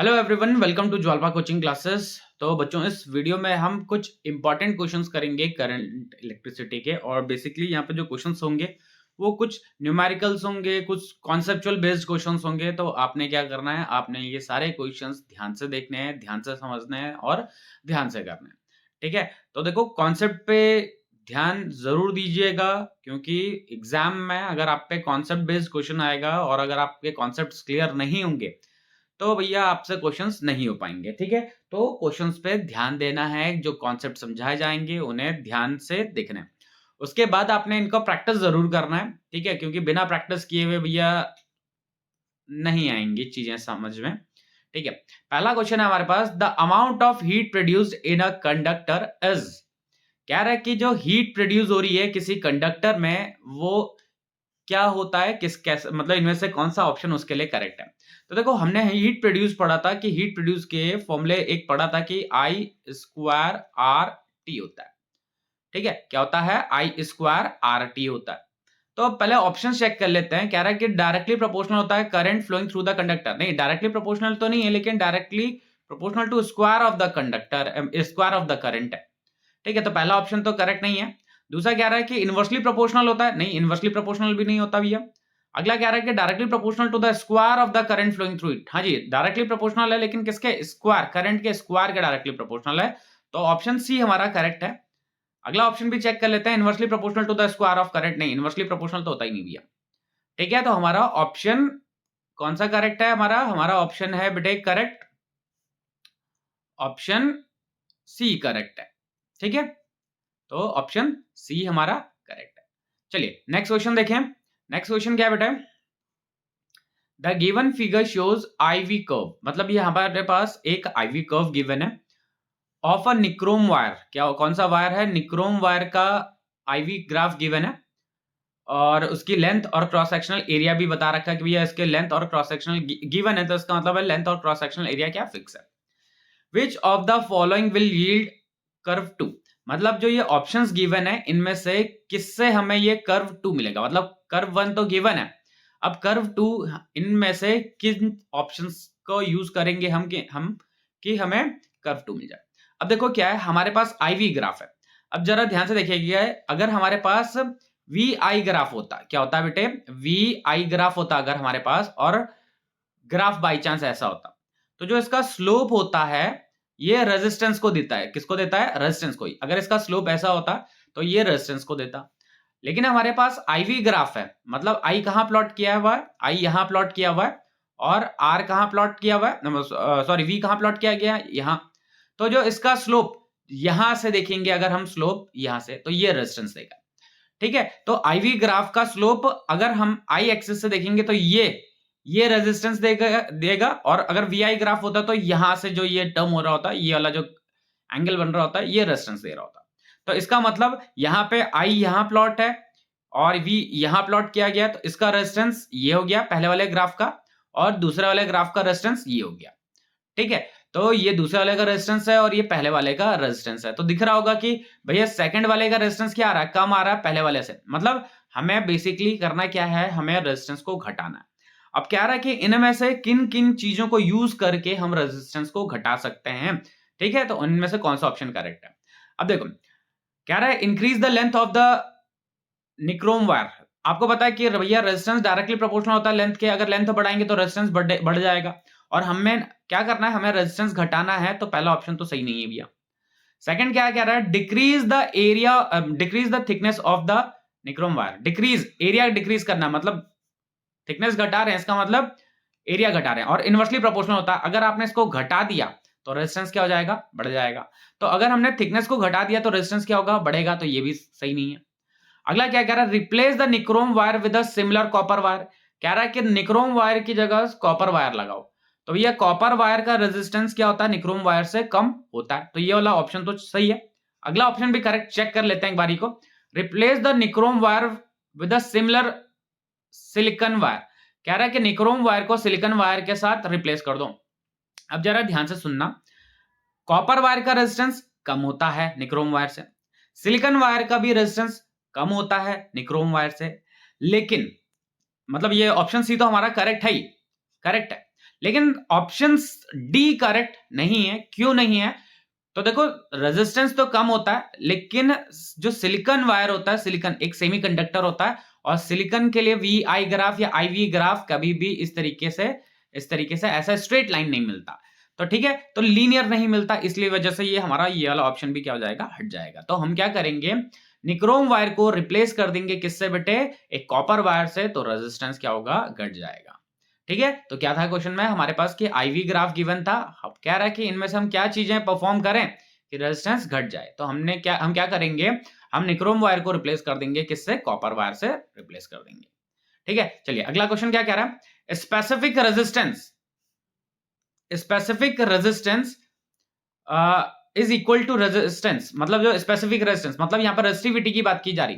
Hello everyone, welcome to Jwalpa coaching classes. तो बच्चों, इस वीडियो में हम कुछ इंपॉर्टेंट क्वेश्चंस करेंगे करंट इलेक्ट्रिसिटी के। और बेसिकली यहाँ पे जो क्वेश्चंस होंगे वो कुछ न्यूमेरिकल्स होंगे, कुछ कॉन्सेप्चुअल बेस्ड क्वेश्चंस होंगे। तो आपने क्या करना है, आपने ये सारे क्वेश्चंस ध्यान से देखने हैं, ध्यान से समझने हैं और ध्यान से करने हैं। ठीक है, तो देखो कॉन्सेप्ट पे ध्यान जरूर दीजिएगा, क्योंकि एग्जाम में अगर आप पे कॉन्सेप्ट बेस्ड क्वेश्चन आएगा और अगर आपके कॉन्सेप्ट क्लियर नहीं होंगे तो भैया आपसे क्वेश्चंस नहीं हो पाएंगे। ठीक है, तो क्वेश्चंस पे ध्यान देना है, जो कॉन्सेप्ट समझाए जाएंगे उन्हें ध्यान से देखना है। उसके बाद आपने इनका प्रैक्टिस जरूर करना है। ठीक है, क्योंकि बिना प्रैक्टिस किए हुए भैया नहीं आएंगी चीजें समझ में। ठीक है, पहला क्वेश्चन है हमारे पास, the amount of heat produced in a conductor is. कह रहा है कि जो हीट प्रोड्यूस हो रही है किसी कंडक्टर में, वो क्या होता है, किस कैसे, मतलब इनमें से कौन सा ऑप्शन उसके लिए करेक्ट है। तो देखो, हमने हीट प्रोड्यूस पढ़ा था कि हीट प्रोड्यूस के फॉर्मूले एक पढ़ा था कि आई स्क्वायर आर टी होता है। ठीक है, क्या होता है, आई स्क्वायर आर टी होता है। तो अब पहले ऑप्शन चेक कर लेते हैं। कह रहा है कि डायरेक्टली प्रोपोर्शनल होता है current flowing through the conductor. नहीं, डायरेक्टली प्रोपोर्शनल तो नहीं है, लेकिन directly proportional to square of the conductor, square of the current है। ठीक है, तो पहला ऑप्शन तो करेक्ट नहीं है। दूसरा कह रहा है कि इनवर्सली प्रोपोर्शनल होता है। नहीं, इनवर्सली प्रोपोर्शनल भी नहीं होता भैया। अगला कह रहा है कि directly proportional to the square of the current flowing through it. हाँ जी, डायरेक्टली प्रोपोर्शनल है, लेकिन किसके, स्क्वायर, करंट के स्क्वायर के डायरेक्टली प्रोपोर्शनल है। तो ऑप्शन सी हमारा करेक्ट है। अगला ऑप्शन भी चेक कर लेते हैं, inversely proportional to the square of current. नहीं, इनवर्सली प्रोपोर्शनल तो होता ही नहीं भैया। ठीक है, तो हमारा ऑप्शन कौन सा करेक्ट है, हमारा ऑप्शन है बेटे करेक्ट, ऑप्शन सी करेक्ट है। ठीक है, तो ऑप्शन सी हमारा करेक्ट है। चलिए नेक्स्ट क्वेश्चन देखें। नेक्स्ट क्वेश्चन क्या है बेटा, the given figure shows IV curve. मतलब ये हमारे पास एक आईवी कर्व गिवन है ऑफ अ निक्रोम वायर। क्या, कौन सा वायर है, निक्रोम वायर का आईवी ग्राफ गिवन है। और उसकी लेंथ और क्रॉस सेक्शनल एरिया भी बता रखा है कि भैया इसके लेंथ और क्रॉस सेक्शनल गिवन है, तो इसका मतलब है लेंथ और क्रॉस सेक्शनल एरिया क्या फिक्स है। Which of the following will yield curve two. मतलब जो ये ऑप्शंस गिवन है, इनमें से किससे हमें ये कर्व टू मिलेगा। मतलब कर्व वन तो गिवन है, अब कर्व टू इनमें से किन ऑप्शंस को यूज करेंगे हम कि हमें कर्व टू मिल जाए। अब देखो क्या है, हमारे पास आईवी ग्राफ है। अब जरा ध्यान से देखिएगा, अगर हमारे पास वी आई ग्राफ होता, क्या होता है बेटे, वी आई ग्राफ होता अगर हमारे पास, और ग्राफ बाई चांस ऐसा होता, तो जो इसका स्लोप होता है ये रेजिस्टेंस को देता है। किसको देता है, रेजिस्टेंस को ही। अगर इसका स्लोप ऐसा होता तो ये रेजिस्टेंस को देता। लेकिन हमारे पास आईवी ग्राफ है, मतलब आई कहां प्लॉट किया हुआ है, आई यहां प्लॉट किया हुआ है, और आर कहां प्लॉट किया हुआ है, सॉरी वी कहां प्लॉट किया गया है, यहां। तो जो इसका स्लोप यहां से देखेंगे, अगर हम स्लोप यहां से, तो ये रेजिस्टेंस देगा। ठीक है, तो आईवी ग्राफ का स्लोप अगर हम आई एक्सिस से देखेंगे तो ये रेजिस्टेंस देगा। और अगर वी आई ग्राफ होता तो यहां से जो ये टर्म हो रहा होता, ये वाला जो एंगल बन रहा होता है, ये रेजिस्टेंस दे रहा होता। तो इसका मतलब यहाँ पे आई यहां प्लॉट है और वी यहां प्लॉट किया गया, तो इसका रेजिस्टेंस ये हो गया पहले वाले ग्राफ का, और दूसरे वाले ग्राफ का रेजिस्टेंस ये हो गया। ठीक है, तो ये दूसरे वाले का रेजिस्टेंस है और ये पहले वाले का रेजिस्टेंस है। तो दिख रहा होगा कि भैया सेकंड वाले का रेजिस्टेंस क्या आ रहा है, कम आ रहा है पहले वाले से। मतलब हमें बेसिकली करना क्या है, हमें रेजिस्टेंस को घटाना है। अब क्या रहा है कि इनमें से किन किन चीजों को यूज करके हम रेजिस्टेंस को घटा सकते हैं। ठीक है, तो उनमें से कौन सा ऑप्शन करेक्ट है। अब देखो क्या रहा है, increase the length of the nichrome wire. आपको पता है कि भैया रेजिस्टेंस डायरेक्टली प्रोपोर्शनल होता है लेंथ के, अगर लेंथ बढ़ाएंगे तो रेजिस्टेंस बढ़ जाएगा। और हमें क्या करना है, हमें रेजिस्टेंस घटाना है, तो पहला ऑप्शन तो सही नहीं है भैया। सेकंड क्या कह रहा है, decrease the area, decrease the thickness of the nichrome wire. Decrease, area decrease करना, मतलब थिकनेस घटा रहे हैं, इसका मतलब एरिया घटा रहे हैं। और इनवर्सली प्रोपोर्शनल होता है, अगर आपने इसको घटा दिया तो रेजिस्टेंस क्या हो जाएगा, बढ़ जाएगा। तो अगर हमने थिकनेस को घटा दिया तो रेजिस्टेंस क्या होगा, बढ़ेगा। तो ये भी सही नहीं है। अगला क्या कह रहा है, replace the nichrome wire with a similar copper wire. कह रहा है कि निक्रोम वायर की जगह कॉपर वायर लगाओ। तो भैया कॉपर वायर का रेजिस्टेंस क्या होता है, निक्रोम वायर से कम होता है। तो ये वाला ऑप्शन तो सही है। अगला ऑप्शन भी करेक्ट, चेक कर लेते हैं एक बारी को। Replace the nichrome wire with a similar silicon wire. कह रहा है कि निक्रोम वायर को सिलिकॉन वायर के साथ रिप्लेस कर दो। अब जरा ध्यान से सुनना, कॉपर वायर का रेजिस्टेंस कम होता है निक्रोम वायर से, सिलिकॉन वायर का भी रेजिस्टेंस कम होता है निक्रोम वायर से। लेकिन मतलब ये ऑप्शन सी तो हमारा करेक्ट है ही, करेक्ट है। लेकिन ऑप्शन डी करेक्ट नहीं है। क्यों नहीं है? तो देखो रेजिस्टेंस तो कम होता है, लेकिन जो सिलिकॉन वायर होता है, सिलिकॉन एक सेमीकंडक्टर होता है, और सिलिकॉन के लिए वी आई ग्राफ या IV ग्राफ कभी भी इस तरीके से ऐसा स्ट्रेट लाइन नहीं मिलता। तो ठीक है, तो लीनियर नहीं मिलता, इसलिए वजह से ये हमारा ये वाला ऑप्शन भी क्या हो जाएगा, हट जाएगा। तो हम क्या करेंगे, निक्रोम वायर को रिप्लेस कर देंगे किससे बेटे, एक कॉपर वायर से, तो रेजिस्टेंस क्या होगा, घट जाएगा। ठीक है, तो क्या था क्वेश्चन में हमारे पास कि IV ग्राफ गिवन था। अब कह रहा है कि इनमें से हम क्या चीजें परफॉर्म करें कि रेजिस्टेंस घट जाए। तो हम क्या करेंगे, हम निक्रोम वायर को रिप्लेस कर देंगे किससे, कॉपर वायर से रिप्लेस कर देंगे। ठीक है, चलिए अगला क्वेश्चन क्या कह रहा है, specific resistance is equal to resistance, मतलब जो स्पेसिफिक रेजिस्टेंस, मतलब यहां पर रेजिस्टिविटी की बात की जा रही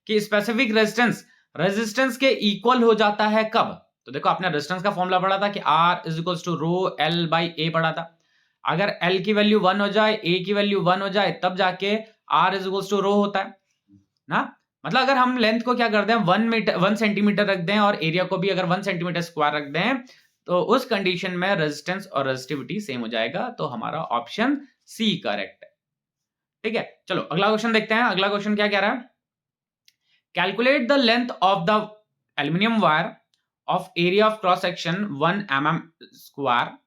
कि स्पेसिफिक रेजिस्टेंस के इक्वल हो जाता है कब। तो देखो आपने रेजिस्टेंस का फॉर्मूला पढ़ा था कि R is equal to rho L by A पढ़ा था। अगर L की वैल्यू 1 हो जाए, A की वैल्यू 1 हो जाए, तब जाके R इज इक्वल टू रो होता है ना। मतलब अगर हम लेंथ को क्या कर दें, 1 सेंटीमीटर रख दें, और एरिया को भी अगर 1 सेंटीमीटर स्क्वायर रख दें, तो उस कंडीशन में रेजिस्टेंस और रेजिस्टिविटी सेम हो जाएगा। तो हमारा ऑप्शन सी करेक्ट है। ठीक है, चलो अगला क्वेश्चन देखते हैं। अगला क्वेश्चन क्या कह रहा है, calculate the length of the aluminium wire of area of cross section 1 mm square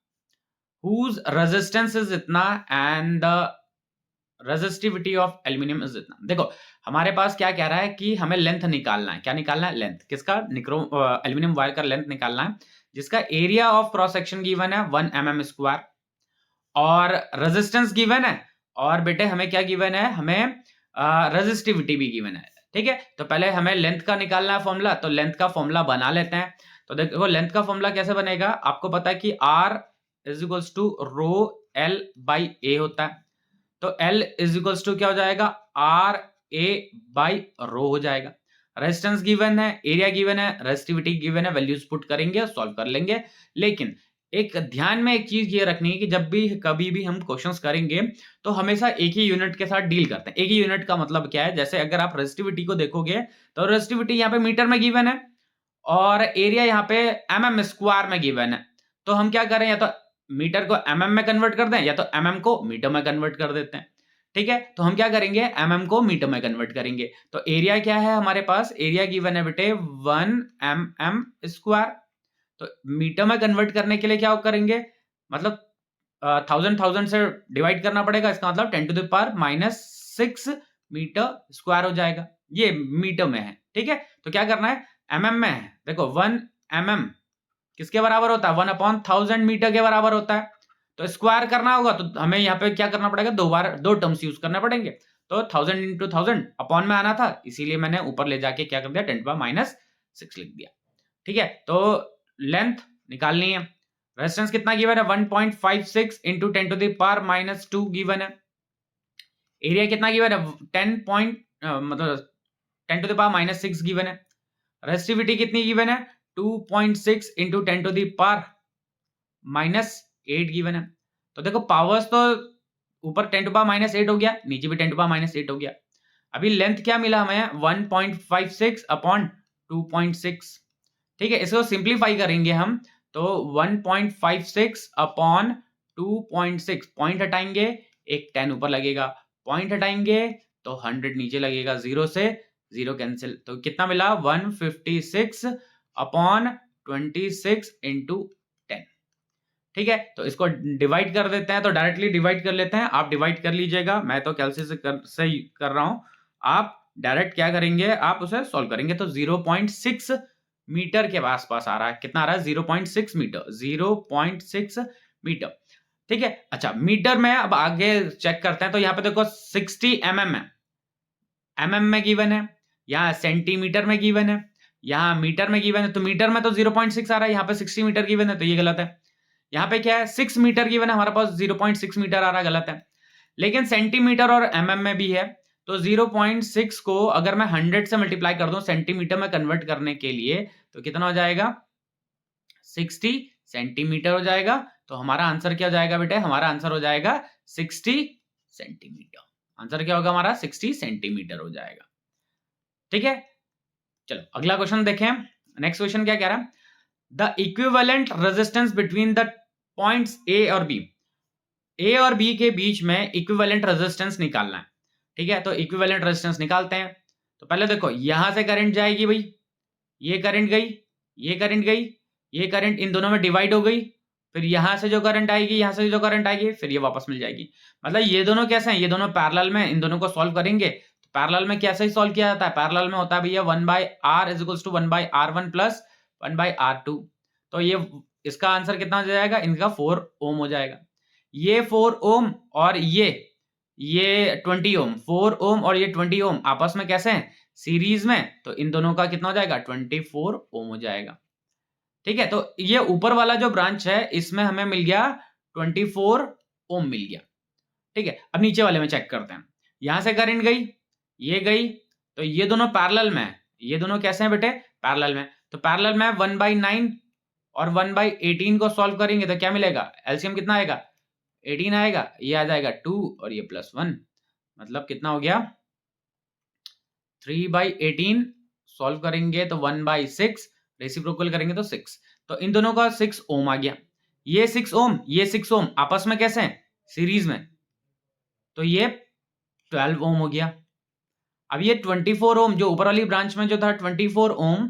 whose resistance is इतना and the resistivity of aluminum is इतना। देखो हमारे पास क्या कह रहा है कि हमें लेंथ निकालना है। क्या निकालना है, लेंथ किसका, एल्यूमिनियम वायर का लेंथ निकालना है, जिसका area of cross section given है 1 mm स्क्वायर, और रेजिस्टेंस गिवन है, और बेटे हमें क्या गिवन है, हमें रेजिस्टिविटी भी गिवन है। ठीक है, तो पहले हमें लेंथ का निकालना है फॉर्मूला, तो लेंथ का फॉर्मूला बना लेते हैं। तो देखो लेंथ का फॉर्मूला कैसे बनेगा, आपको पता है कि R is equals to rho L by A होता है। तो L इज इक्वल्स टू क्या हो जाएगा, R A बाई रो हो जाएगा। रेजिस्टेंस गिवन है, एरिया गिवन है, रेजिस्टिविटी गिवन है, वैल्यूज पुट करेंगे, सॉल्व कर लेंगे। लेकिन एक ध्यान में एक चीज ये रखनी है कि जब भी कभी भी हम क्वेश्चंस करेंगे, तो हमेशा एक ही यूनिट के साथ डील करते हैं। एक ही यूनिट का मतलब क्या है, जैसे अगर आप रेजिस्टिविटी को देखोगे, तो रेजिस्टिविटी यहाँ पे मीटर में गिवन है, और एरिया यहाँ पे mm स्क्वायर में गिवन है। तो हम क्या करें, या तो मीटर को mm में कन्वर्ट कर दें, या तो mm को मीटर में कन्वर्ट कर देते हैं। ठीक है, तो हम क्या करेंगे, mm को मीटर में कन्वर्ट करेंगे। तो एरिया क्या है हमारे पास, एरिया गिवन है बेटे 1 mm स्क्वायर। तो मीटर में कन्वर्ट करने के लिए क्या करेंगे, मतलब 1000 से डिवाइड करना पड़ेगा, इसका मतलब 10 to the power -6 metre square हो जाएगा। ये मीटर में है। ठीक है, तो क्या करना है, mm में है। देखो 1 mm किसके बराबर होता है, 1/1000 मीटर के बराबर होता है। तो स्क्वायर करना होगा, तो हमें यहाँ पे क्या करना पड़ेगा, दो टर्म्स यूज करने पड़ेंगे। तो 1000 इंटू 1000 अपॉन में आना था, इसीलिए मैंने ऊपर ले जाके क्या कर दिया, 10⁻⁶ लिख दिया। ठीक है, तो लेंथ निकालनी है, रेजिस्टेंस कितना गिवन है, 1.56 इंटू 10⁻⁻2 गिवन है। एरिया कितना गिवन है, 10⁻⁻6 गिवन है। रेजिस्टिविटी कितनी गिवन है, 2.6 इंटू 10⁻⁻8 गिवन है। तो देखो पावर्स तो ऊपर 10⁻⁻8 हो गया, नीचे भी 10⁻⁻8 हो गया। अभी लेंथ क्या मिला हमें, 1.56 अपॉन 2.6। ठीक है, इसको सिंप्लीफाई करेंगे हम, तो 1.56 अपॉन 2.6, पॉइंट हटाएंगे, एक 10 ऊपर लगेगा, पॉइंट हटाएंगे तो 100 नीचे लगेगा, 0 से 0 कैंसिल, तो कितना मिला, 156 अपॉन 26 इंटू 10। ठीक है, तो इसको डिवाइड कर देते हैं, तो डायरेक्टली डिवाइड कर लेते हैं। आप डिवाइड कर लीजिएगा, मैं तो कैलकुलेशन से कर रहा हूं, आप डायरेक्ट क्या करेंगे, आप उसे सॉल्व करेंगे। तो 0.6 मीटर के आसपास आ रहा है, कितना आ रहा है, 0.6 मीटर, 0.6 मीटर। ठीक है, अच्छा मीटर में अब आगे चेक करते हैं। तो यहाँ पे देखो 60 mm है, mm में गिवन है, यहाँ सेंटीमीटर में गिवन है, यहाँ मीटर में गिवन है। तो मीटर में तो 0.6 आ रहा है, यहाँ पे 60 मीटर गिवन है, तो ये गलत है। यहाँ पे क्या है, 6 मीटर गिवन है, हमारे पास 0.6 मीटर आ रहा है, गलत है। लेकिन सेंटीमीटर और mm में भी है, तो 0.6 को अगर मैं 100 से मल्टीप्लाई कर दूं सेंटीमीटर में कन्वर्ट करने के लिए, तो कितना हो जाएगा, 60 सेंटीमीटर हो जाएगा। तो हमारा आंसर क्या हो जाएगा बेटे, हमारा आंसर हो जाएगा 60 सेंटीमीटर। आंसर क्या होगा हमारा, 60 सेंटीमीटर हो जाएगा। ठीक है, चलो अगला क्वेश्चन देखें। नेक्स्ट क्वेश्चन क्या कह रहा है, the equivalent resistance between the points A और बी। ए और बी के बीच में इक्विवेलेंट रेजिस्टेंस निकालना है। ठीक है, तो इक्विवेलेंट रेजिस्टेंस निकालते हैं। तो पहले देखो यहां से करंट जाएगी भाई, ये करंट गई, ये करंट गई, ये करंट इन दोनों में डिवाइड हो गई, फिर यहां से जो करंट आएगी, यहां से जो करंट आएगी, फिर ये वापस मिल जाएगी। मतलब ये दोनों कैसे हैं, ये दोनों पैरेलल में, इन दोनों को सॉल्व करेंगे तो पैरेलल में कैसे ही सॉल्व किया जाता है, पैरेलल में होता है भैया 1/r is equals to 1/r1 plus 1/r2। तो ये इसका आंसर कितना हो जाएगा, इनका 4 ओम हो जाएगा। ये 4 ओम और ये 20 ओम, 4 ओम और ये 20 ओम आपस में कैसे हैं, सीरीज में, तो इन दोनों का कितना हो जाएगा, 24 ओम हो जाएगा। ठीक है, तो ये ऊपर वाला जो ब्रांच है इसमें हमें मिल गया 24 ओम मिल गया। ठीक है, अब नीचे वाले में चेक करते हैं। यहां से करंट गई, ये गई, तो ये दोनों पैरेलल में है। ये दोनों कैसे हैं बेटे, पैरेलल में। तो पैरेलल में 1/9 और 1/18 को सॉल्व करेंगे तो क्या मिलेगा, एलसीएम कितना आएगा, 18 आएगा, ये आ जाएगा 2 और ये +1, मतलब कितना हो गया 3/18। सॉल्व करेंगे तो 1/6, रेसिप्रोकल करेंगे तो 6, तो इन दोनों का 6 ओम आ गया। ये 6 ओम, ये 6 ओम आपस में कैसे हैं, सीरीज में, तो ये 12 ओम हो गया। अब ये 24 ओम जो ऊपर वाली ब्रांच में जो था 24 ओम,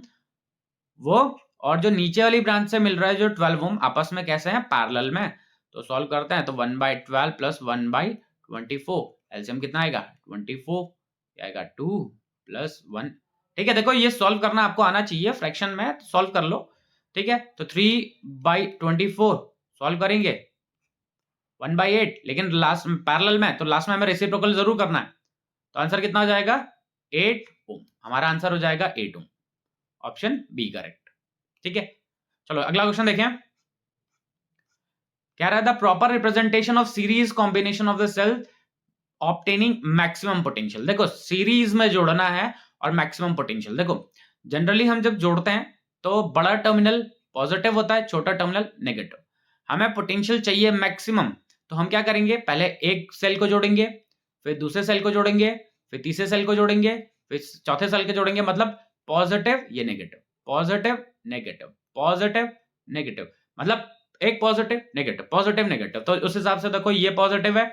वो और जो नीचे वाली ब्रांच से मिल रहा है जो 12 ओम, आपस में कैसे हैं, पैरेलल में। तो सॉल्व करते हैं तो 1/12 प्लस 1/24, एलसीएम कितना आएगा 24, आएगा 2 + 1। ठीक है, देखो ये सॉल्व करना आपको आना चाहिए, फ्रैक्शन में सॉल्व कर लो। ठीक है, तो 3/24 सॉल्व करेंगे 1/8, लेकिन लास्ट पैरेलल में, तो लास्ट में हमें रेसिप्रोकल जरूर करना है। तो आंसर कितना हो जाएगा 8 ओम, हमारा आंसर हो जाएगा 8 ओम, ऑप्शन बी करेक्ट। ठीक है, चलो अगला क्वेश्चन देखें। कह रहा है the proper representation of series combination of the cell obtaining maximum potential. देखो सीरीज में जोड़ना है और मैक्सिमम पोटेंशियल, देखो जनरली हम जब जोड़ते हैं तो बड़ा टर्मिनल पॉजिटिव होता है, छोटा टर्मिनल नेगेटिव। हमें पोटेंशियल चाहिए मैक्सिमम, तो हम क्या करेंगे, पहले एक सेल को जोड़ेंगे, फिर दूसरे सेल को जोड़ेंगे, फिर तीसरे सेल को जोड़ेंगे, फिर चौथे सेल को जोड़ेंगे, मतलब पॉजिटिव ये negative, positive negative, positive negative, मतलब एक पॉजिटिव नेगेटिव, पॉजिटिव नेगेटिव। तो उस हिसाब से देखो ये पॉजिटिव है,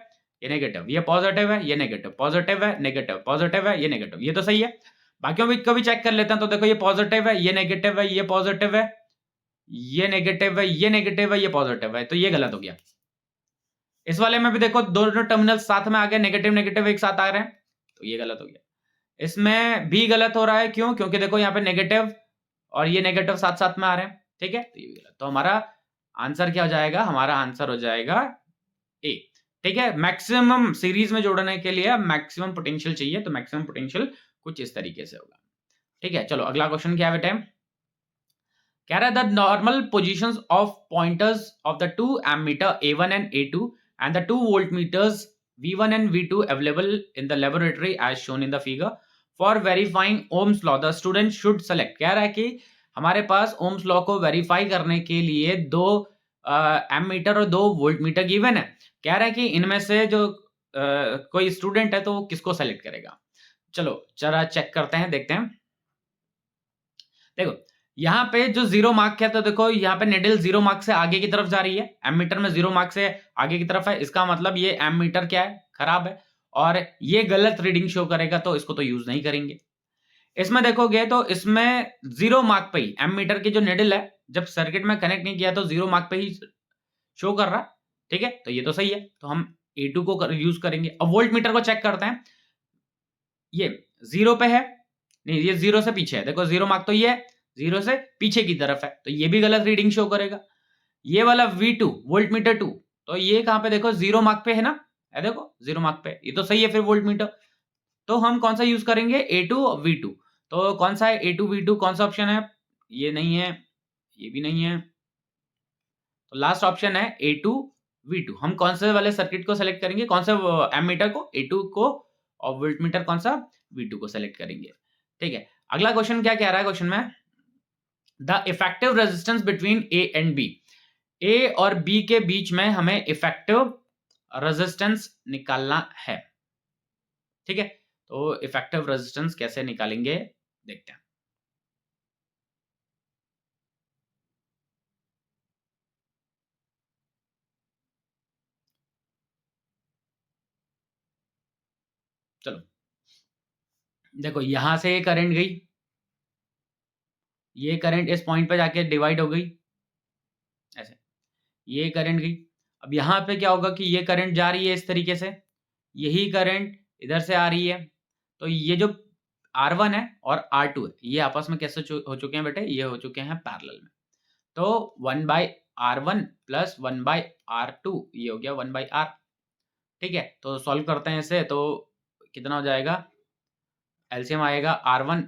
ये नेगेटिव, ये पॉजिटिव है, ये नेगेटिव, पॉजिटिव है, नेगेटिव, पॉजिटिव है, ये नेगेटिव, ये तो सही है। बाकियों को भी चेक कर लेते हैं, तो देखो ये पॉजिटिव है, ये नेगेटिव है, ये पॉजिटिव है, ये नेगेटिव है, ये नेगेटिव है, ये पॉजिटिव है, तो ये गलत हो गया। इस वाले में भी देखो दोनों टर्मिनल साथ में आ गए, नेगेटिव नेगेटिव एक साथ आ रहे हैं, तो ये गलत हो गया। इसमें भी गलत हो रहा है, क्यों, क्योंकि देखो यहाँ पे नेगेटिव और ये नेगेटिव साथ साथ में आ रहे हैं। ठीक है, तो ये भी गलत, तो हमारा आंसर क्या हो जाएगा, हमारा आंसर हो जाएगा ए। ठीक है, मैक्सिमम सीरीज में जोड़ने के लिए मैक्सिमम पोटेंशियल चाहिए, तो मैक्सिमम पोटेंशियल कुछ इस तरीके से होगा। ठीक है, चलो अगला क्वेश्चन क्या है बेटे, कह रहा है the normal positions of pointers of the 2 ammeter A1 and A2 and the 2 voltmeters V1 and V2 available in the laboratory as shown in the figure for verifying Ohm's law the student should select। कह रहा है कि हमारे पास Ohm's law को verify करने के लिए 2 ammeter और 2 वोल्टमीटर गिवन है। कह रहा है कि इनमें से जो कोई स्टूडेंट है तो वो किसको सेलेक्ट करेगा। चलो जरा चेक करते हैं, देखते हैं। देखो यहाँ पे जो 0 मार्क है, तो देखो यहाँ पे निडल 0 मार्क से आगे की तरफ जा रही है, एमीटर में 0 मार्क से आगे की तरफ है, इसका मतलब ये एमीटर क्या है, खराब है, और ये गलत रीडिंग शो करेगा, तो इसको तो यूज नहीं करेंगे। इसमें देखोगे तो इसमें 0 मार्क पे ही एमीटर की जो निडल है, जब सर्किट में कनेक्ट नहीं किया तो 0 मार्क पे ही शो कर रहा है। ठीक है, तो ये तो सही है, तो हम A2 को यूज करेंगे। अब वोल्ट मीटर को चेक करते हैं, ये 0 पे है, नहीं ये 0 से पीछे है, देखो 0 मार्क तो ये है, 0 से पीछे की तरफ है, तो ये भी गलत रीडिंग शो करेगा। ये वाला V2 वोल्ट मीटर 2, तो ये कहां पे, देखो 0 मार्क पे है ना, है देखो 0 मार्क पे, ये तो सही है फिर वोल्ट मीटर। तो हम कौन सा यूज करेंगे, A2 और V2। तो कौन सा है A2 V2, कौन सा ऑप्शन है, ये नहीं है, ये भी नहीं है, तो लास्ट ऑप्शन है A2 V2। हम कौन से वाले सर्किट को सेलेक्ट करेंगे, कौन से एमीटर को, A2 को, और वोल्टमीटर कौन सा, V2 को सेलेक्ट करेंगे। ठीक है, अगला क्वेश्चन क्या कह रहा है, क्वेश्चन में the effective resistance between A and B। A और B के बीच में हमें इफेक्टिव रेजिस्टेंस निकालना है। ठीक है, तो इफेक्टिव रेजिस्टेंस कैसे निकालेंगे देखते हैं। चलो देखो यहां से ये करंट गई, ये करंट इस पॉइंट पे जाके डिवाइड हो गई ऐसे, ये करंट गई। अब यहाँ पे क्या होगा कि ये करंट जा रही है इस तरीके से, यही करंट इधर से आ रही है, तो ये जो R1 है और R2 है ये आपस में कैसे हो चुके हैं बेटे, ये हो चुके हैं पैरेलल में। तो 1/R1 प्लस 1/R2 ये हो गया 1/R। ठीक है, तो सॉल्व करते हैं इसे, तो कितना हो जाएगा, एलसीएम आएगा R1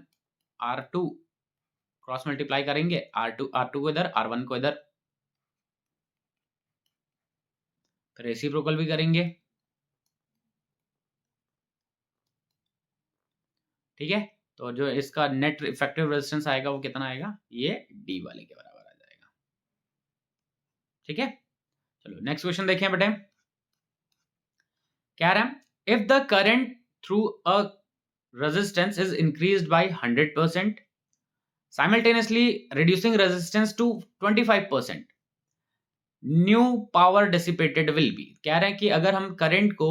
R2 क्रॉस मल्टीप्लाई करेंगे, R2 को इधर R1 को इधर, फिर रेसिप्रोकल भी करेंगे। ठीक है, तो जो इसका नेट इफेक्टिव रेजिस्टेंस आएगा वो कितना आएगा, ये डी वाले के बराबर आ जाएगा। ठीक है, चलो नेक्स्ट क्वेश्चन देखें बेटे, क्या रहा है, if the current through a resistance is increased by 100% simultaneously reducing resistance to 25%, new power dissipated will be. कह रहे हैं कि अगर हम करंट को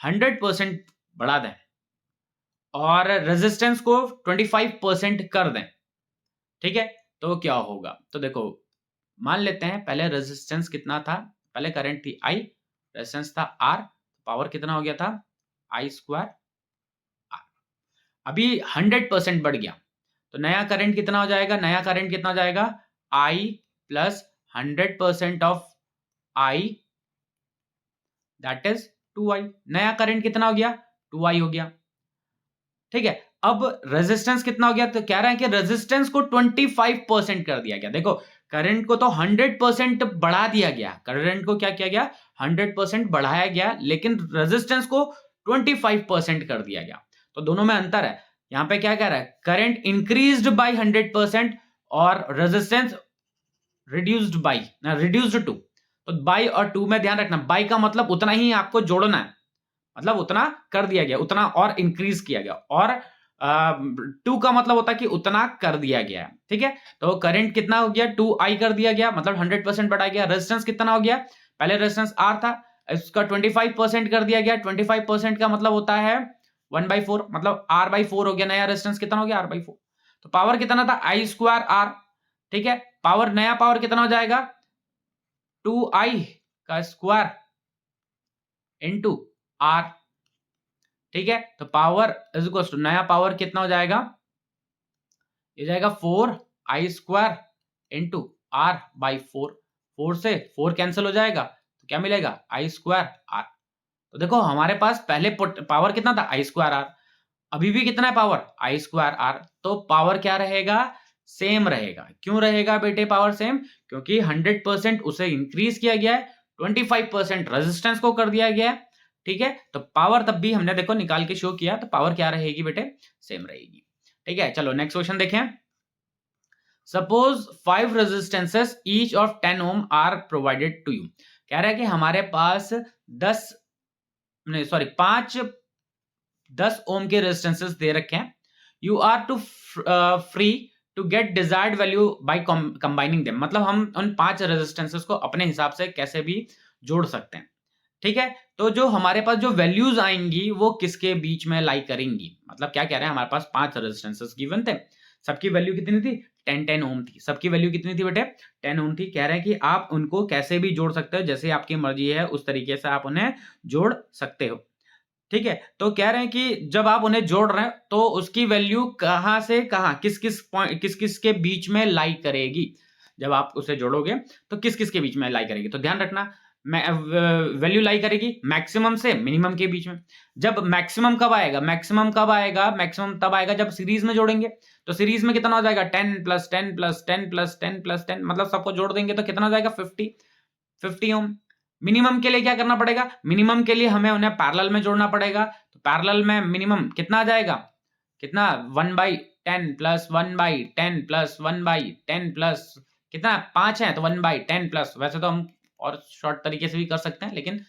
100% बढ़ा दें और रेजिस्टेंस को 25% कर दें, ठीक है, तो क्या होगा। तो देखो मान लेते हैं पहले रेजिस्टेंस कितना था, पहले करंट थी I, रेजिस्टेंस था R, पावर कितना हो गया था I²R। अभी 100% बढ़ गया, तो नया करंट कितना हो जाएगा, नया करंट कितना हो जाएगा I plus 100% of I that is 2I। नया करंट कितना हो गया 2I हो गया। ठीक है, अब रेजिस्टेंस कितना हो गया, तो कह रहा है कि रेजिस्टेंस को 25% कर दिया गया। देखो करंट को तो 100% बढ़ा दिया गया, करंट को क्या किया गया 100% बढ़ाया गया, लेकिन रेजिस्टेंस को 25% कर दिया गया। तो दोनों में अंतर है। यहां पे क्या कह रहा है, करंट इंक्रीज्ड बाय 100% और रेजिस्टेंस रिड्यूस्ड टू। तो बाय और टू में ध्यान रखना, बाय का मतलब उतना ही आपको जोड़ना है, मतलब उतना कर दिया गया, उतना और इंक्रीज किया गया, और टू का मतलब होता है कि उतना कर दिया गया। ठीक है, तो करंट कितना हो गया 2I कर दिया गया, मतलब 100% बढ़ा गया। रेजिस्टेंस कितना हो गया, पहले रेजिस्टेंस R था, इसका 25% कर दिया गया। 25% का मतलब होता है 1/4, मतलब R/4 हो गया। नया रेजिस्टेंस कितना हो गया R/4। तो पावर कितना था I²R। ठीक है, पावर नया पावर कितना हो जाएगा 2I का स्क्वायर इंटू R। ठीक है, तो पावर इज इक्वल टू नया पावर कितना हो जाएगा, ये जाएगा 4I² इंटू R/4। 4 से 4 कैंसिल हो जाएगा, तो क्या मिलेगा I²R। तो देखो हमारे पास पहले पावर कितना था I²R, अभी भी कितना है पावर I²R। तो पावर क्या रहेगा, सेम रहेगा। क्यों रहेगा बेटे पावर सेम, क्योंकि 100% उसे इंक्रीज किया गया है, 25% रेजिस्टेंस को कर दिया गया है। ठीक है, तो पावर तब भी हमने देखो निकाल के शो किया, तो पावर क्या रहेगी बेटे, सेम रहेगी। ठीक है, चलो नेक्स्ट क्वेश्चन देखें। Suppose 5 resistances each of 10 ohm are provided to you. कह रहा है कि हमारे पास 10 ओम के रेजिस्टेंसेस दे रखे हैं। You are too free to get desired value by combining them, मतलब हम उन 5 रेजिस्टेंसेस को अपने हिसाब से कैसे भी जोड़ सकते हैं। ठीक है, तो जो हमारे पास जो वैल्यूज आएंगी वो किसके बीच में लाई करेंगी, मतलब क्या कह रहे हैं, हमारे पास 5 रेजिस्टेंसेस गिवन थे, सबकी वैल्यू कितनी थी 10 ओम थी। सबकी वैल्यू कितनी थी बेटे 10 ओम थी। कह रहे हैं कि आप उनको कैसे भी जोड़ सकते हो, जैसे आपकी मर्जी है उस तरीके से आप उन्हें जोड़ सकते हो। ठीक है, तो कह रहे हैं कि जब आप उन्हें जोड़ रहे हैं तो उसकी वैल्यू कहां से कहां, किस किस पॉइंट, किस किस के बीच में लाई करेगी। जब आप उसे जोड़ोगे तो किस किस के बीच में लाई करेगी, तो ध्यान रखना वैल्यू लाई करेगी मैक्सिमम से मिनिमम के बीच में। जब मैक्सिमम कब आएगा, मैक्सिमम तब आएगा जब सीरीज में जोड़ेंगे। तो सीरीज में कितना हो जाएगा 10 + 10 + 10 + 10 + 10, मतलब सबको जोड़ देंगे तो कितना हो जाएगा 50 ओम। मिनिमम के लिए क्या करना पड़ेगा, मिनिमम के लिए हमें उन्हें पैरेलल में जोड़ना पड़ेगा। तो पैरेलल में मिनिमम कितना आ जाएगा, कितना 1/10 + 1/10 + 1/10 प्लस कितना 5 है, तो 1/10 प्लस, वैसे तो हम और शॉर्ट तरीके से भी कर सकते हैं, लेकिन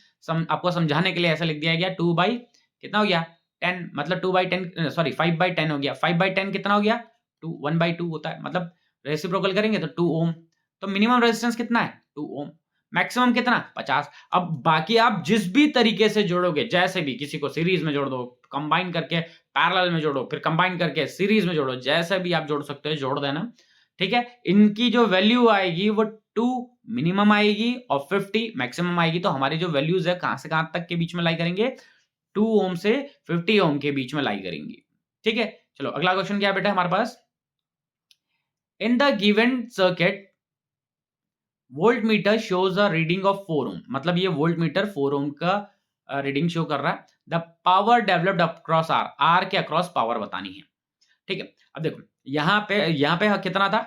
आपको समझाने के लिए ऐसा लिख दिया गया 2 बाई कितना हो गया 10, मतलब 2/10 सॉरी 5/10 हो गया। 5/10 कितना हो गया 2, 1/2 होता है, मतलब रेसिप्रोकल करेंगे तो 2 ओम। तो मिनिमम रेजिस्टेंस कितना है 2 ओम। मैक्सिमम कितना 50। अब बाकी आप जिस भी तरीके से जोड़ोगे, जैसे भी किसी को सीरीज में जोड़ दो, कंबाइन करके पैरेलल में जोड़ो, फिर कंबाइन करके सीरीज में जोड़ो, जैसे भी आप जोड़ सकते हो जोड़ देना, ठीक है। इनकी जो वैल्यू आएगी वो 2 मिनिमम आएगी और 50 मैक्सिमम आएगी। तो हमारी जो वैल्यूज है कहां से कहां तक के बीच में लाई करेंगे, 2 ओम से 50 ओम के बीच में लाई करेंगी, ठीक है। चलो अगला क्वेश्चन क्या है बेटा हमारे पास, in the given circuit voltmeter shows a reading of 4 ohm, मतलब ये वोल्ट मीटर 4 ओम का रीडिंग शो कर रहा है। The power developed across R, R के अक्रॉस पावर बतानी है, ठीक है। अब देखो यहाँ पे कितना था,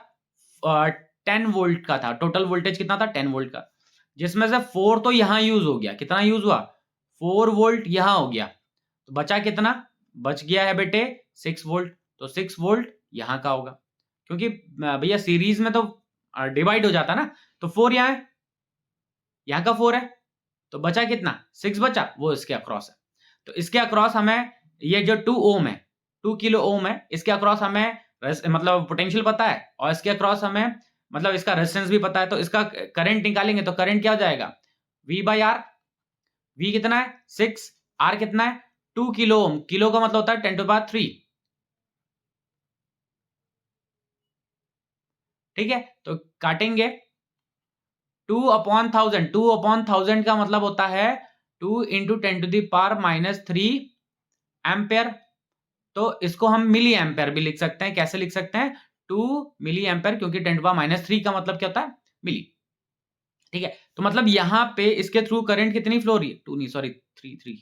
10 वोल्ट का था, टोटल वोल्टेज कितना था 10 वोल्ट का, जिसमें से 4 तो यहां यूज हो गया, कितना यूज हुआ 4 वोल्ट यहां हो गया, तो बचा कितना, बच गया है बेटे 6 वोल्ट। तो 6 वोल्ट यहां का होगा, क्योंकि भैया सीरीज में तो डिवाइड हो जाता ना, तो 4 यहां है, यहां का 4 है, तो बचा कितना 6 बचा, वो इसके अक्रॉस है। तो इसके अक्रॉस हमें ये जो 2 ओम है, 2 किलो ओम है, इसके अक्रॉस हमें मतलब पोटेंशियल पता है, और इसके अक्रॉस हमें मतलब इसका रेजिस्टेंस भी पता है। तो इसका करंट निकालेंगे तो करंट क्या हो जाएगा, V बाई आर। V कितना है 6, R कितना है 2 किलो ओम, किलो का मतलब होता है 10 टू पावर 3, ठीक है। तो काटेंगे 2 अपॉन 1000, 2 अपॉन 1000 का मतलब होता है 2 into 10 to the power minus 3 ampere. तो इसको हम मिली एम्पेयर भी लिख सकते हैं, कैसे लिख सकते हैं 2 मिली एम्पेयर, क्योंकि 10 टू पावर माइनस 3 का मतलब क्या होता है मिली, ठीक है। तो मतलब यहां पे इसके थ्रू करंट कितनी फ्लो रही है, 2 नहीं सॉरी 3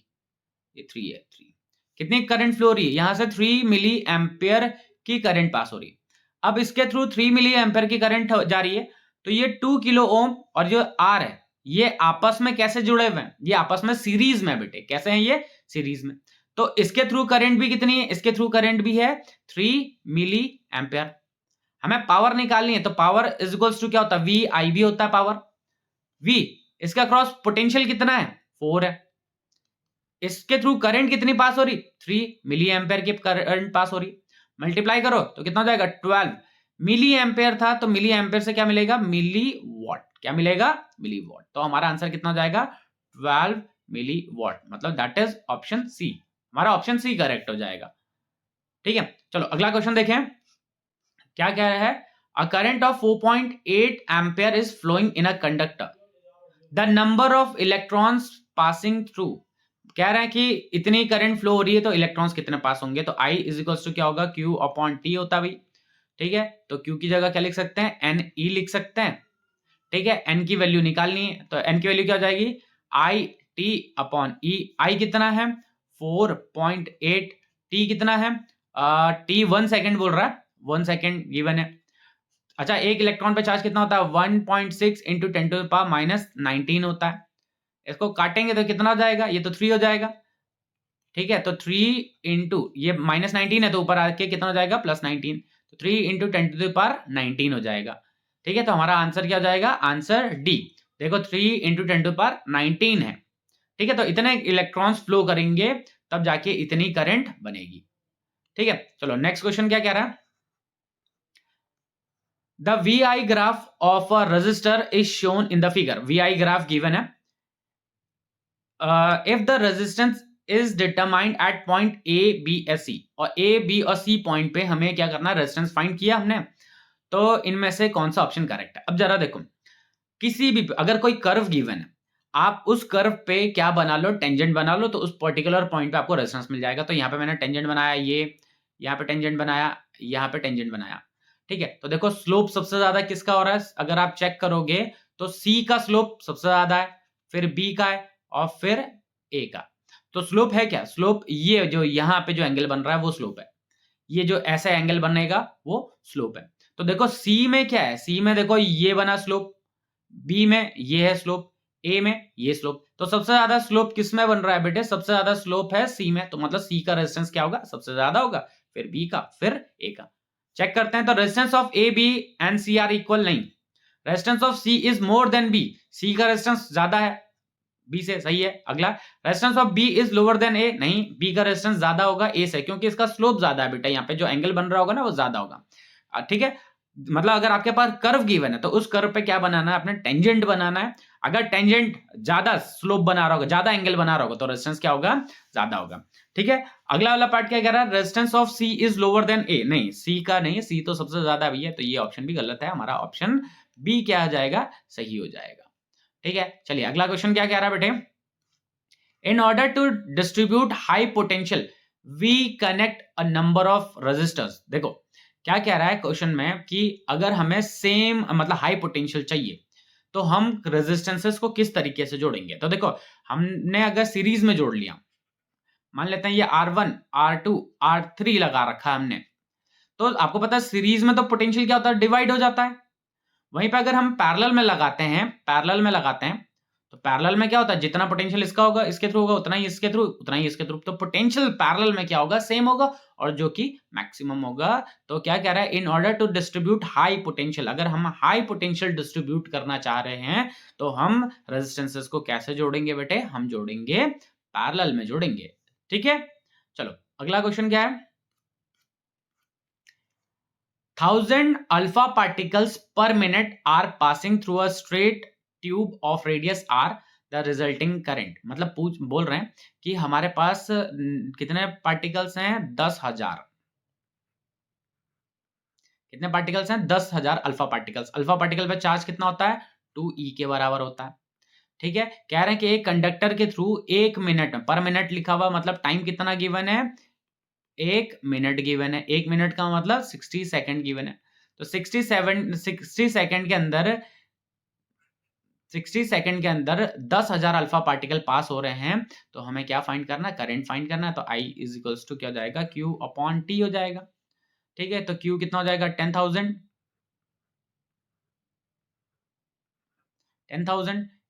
ये 3 है 3, कितनी करंट फ्लो रही है, यहां से 3 मिली एम्पेयर की करंट पास हो रही है। अब इसके थ्रू 3 मिली एम्पेयर की करंट जा रही है, तो ये 2 किलो ओम और जो आर है ये आपस में कैसे जुड़े हुए हैं, ये आपस में सीरीज में बेटे, कैसे हैं ये सीरीज में। तो इसके थ्रू करंट भी कितनी है, इसके थ्रू करंट भी है 3 मिली एम्पेयर। हमें पावर निकालनी है, तो पावर इज इक्वल्स टू क्या होता है, वी आई भी होता है पावर। वी इसका क्रॉस पोटेंशियल कितना है 4 है, इसके थ्रू करंट कितनी पास हो रही 3 मिली एम्पेयर की करंट पास हो रही, मल्टीप्लाई करो तो कितना हो जाएगा 12 मिली एम्पेयर था, तो मिली एम्पेयर से क्या मिलेगा मिली वॉट, क्या मिलेगा मिली वॉट। तो हमारा आंसर कितना हो जाएगा 12 मिली वॉट, मतलब दैट इज ऑप्शन सी, हमारा ऑप्शन सी करेक्ट हो जाएगा, ठीक है। चलो अगला क्वेश्चन देखें क्या कह रहा है, a current of 4.8 ampere is flowing in a conductor, the number of electrons passing through, कह रहे हैं कि इतनी करंट फ्लो हो रही है तो इलेक्ट्रॉन्स कितने पास होंगे, तो I इज इक्वल टू क्या होगा Q अपॉन T होता है भाई, ठीक है। तो Q की जगह क्या लिख सकते हैं NE लिख सकते हैं, ठीक है। N की वैल्यू निकालनी है, तो N की वैल्यू क्या हो जाएगी IT अपॉन E। I कितना है 4.8, T कितना है T 1 सेकेंड बोल रहा है, 1 सेकेंड गिवन है। अच्छा एक इलेक्ट्रॉन पे चार्ज कितना होता है 1.6 into 10 to the power minus 19 होता है, इसको काटेंगे तो कितना हो जाएगा, ये तो 3 हो जाएगा, ठीक है। तो 3 इंटू ये माइनस 19 है, तो ऊपर आके कितना हो जाएगा प्लस 19, तो 3 इंटू 10 टू द पावर 19 हो जाएगा, ठीक है। तो हमारा आंसर क्या हो जाएगा, आंसर डी। देखो 3 इंटू 10 टू पावर 19 है, ठीक है। तो इतने इलेक्ट्रॉन्स फ्लो करेंगे तब जाके इतनी करंट बनेगी, ठीक है। चलो नेक्स्ट क्वेश्चन क्या कह रहा है, the VI graph of a resistor is shown in the figure, VI graph given है, if the resistance is determined at point A, B, C, और A, B और C पॉइंट पे हमें क्या करना है रेजिस्टेंस फाइंड किया हमने, तो इनमें से कौन सा ऑप्शन करेक्ट है। अब जरा देखो किसी भी अगर कोई कर्व गिवन है, आप उस कर्व पे क्या बना लो टेंजेंट बना लो, तो उस पर्टिकुलर पॉइंट पे आपको रेजिस्टेंस मिल जाएगा। तो यहाँ पे मैंने टेंजेंट बनाया, ये यहाँ पे टेंजेंट बनाया, यहाँ पे टेंजेंट बनाया, ठीक है। तो देखो स्लोप सबसे ज्यादा किसका हो रहा है, अगर आप चेक करोगे तो C का स्लोप सबसे ज्यादा है, फिर B का है और फिर A का। तो स्लोप है क्या, स्लोप ये जो यहाँ पे जो एंगल बन रहा है वो स्लोप है, ये जो ऐसा एंगल बनेगा वो स्लोप है। तो देखो C में क्या है, C में देखो ये बना स्लोप, B में ये है स्लोप, A में ये स्लोप। तो सबसे ज्यादा स्लोप किस में बन रहा है बेटे, सबसे ज्यादा स्लोप है C में, तो मतलब C का रेजिस्टेंस क्या होगा सबसे ज्यादा होगा, फिर B का, फिर A का। चेक करते हैं, तो resistance of A, B and C are equal नहीं, resistance of C is more than B, C का रेजिस्टेंस ज्यादा है B से, सही है। अगला resistance of B is lower than A, नहीं B का रेजिस्टेंस ज्यादा होगा A से, क्योंकि इसका स्लोप ज्यादा है बेटा, यहाँ पे जो एंगल बन रहा होगा ना वो ज्यादा होगा, ठीक है। मतलब अगर आपके पास कर्व गिवन है तो उस कर्व पे क्या बनाना है, अपने टेंजेंट बनाना है। अगर टेंजेंट ज्यादा स्लोप बना रहा होगा, ज्यादा एंगल बना रहा होगा, तो रेजिस्टेंस क्या होगा, ज्यादा होगा। ठीक है, अगला वाला पार्ट क्या कह रहा है, resistance of C is lower than A. नहीं, सी का नहीं है, सी तो सबसे ज्यादा भी है, तो ये ऑप्शन भी गलत है, हमारा ऑप्शन बी क्या हो जाएगा, सही हो जाएगा। ठीक है, चलिए अगला क्वेश्चन क्या कह रहा है बेटे, in order to distribute high potential we connect a number of resistors। देखो क्या कह रहा है क्वेश्चन में कि अगर हमें सेम मतलब हाई पोटेंशियल चाहिए तो हम रेजिस्टेंसेस को किस तरीके से जोड़ेंगे। तो देखो हमने अगर सीरीज में जोड़ लिया, मान लेते हैं ये R1 R2 R3 लगा रखा है हमने, तो आपको पता है सीरीज में तो पोटेंशियल क्या होता है, डिवाइड हो जाता है। वहीं पे अगर हम पैरेलल में लगाते हैं, तो पैरेलल में क्या होता है, जितना पोटेंशियल इसका होगा इसके थ्रू होगा, उतना ही इसके थ्रू, उतना ही इसके थ्रू। तो पोटेंशियल पैरेलल में क्या होगा, सेम होगा, और जो कि मैक्सिमम होगा। तो क्या कह रहा है, in order to distribute high potential, अगर हम हाई पोटेंशियल डिस्ट्रीब्यूट करना चाह रहे हैं तो हम रेजिस्टेंसेस को कैसे जोड़ेंगे बेटे, हम जोड़ेंगे पैरेलल में जोड़ेंगे। ठीक है, चलो अगला क्वेश्चन क्या है, 1000 alpha particles per minute are passing through a straight tube of radius r, the resulting current। मतलब बोल रहे हैं कि हमारे पास कितने पार्टिकल्स हैं, 10,000। कितने पार्टिकल्स हैं, 10,000 अल्फा पार्टिकल्स। अल्फा पार्टिकल पे चार्ज कितना होता है, 2e के बराबर होता है। ठीक है, कह रहे हैं कि एक कंडक्टर के थ्रू 1 मिनट, पर मिनट लिखा हुआ मतलब टाइम कितना गिवन है, 1 मिनट गिवन है। 1 मिनट का मतलब 60 सेकंड गिवन है। तो 60 सेकंड के अंदर 10,000 अल्फा पार्टिकल पास हो रहे हैं। तो हमें क्या फाइंड करना है, करंट फाइंड करना है। तो I इज इक्वल्स टू क्या हो जाएगा, Q अपॉन T हो जाएगा। ठीक है, तो Q कितना हो जाएगा, 10,000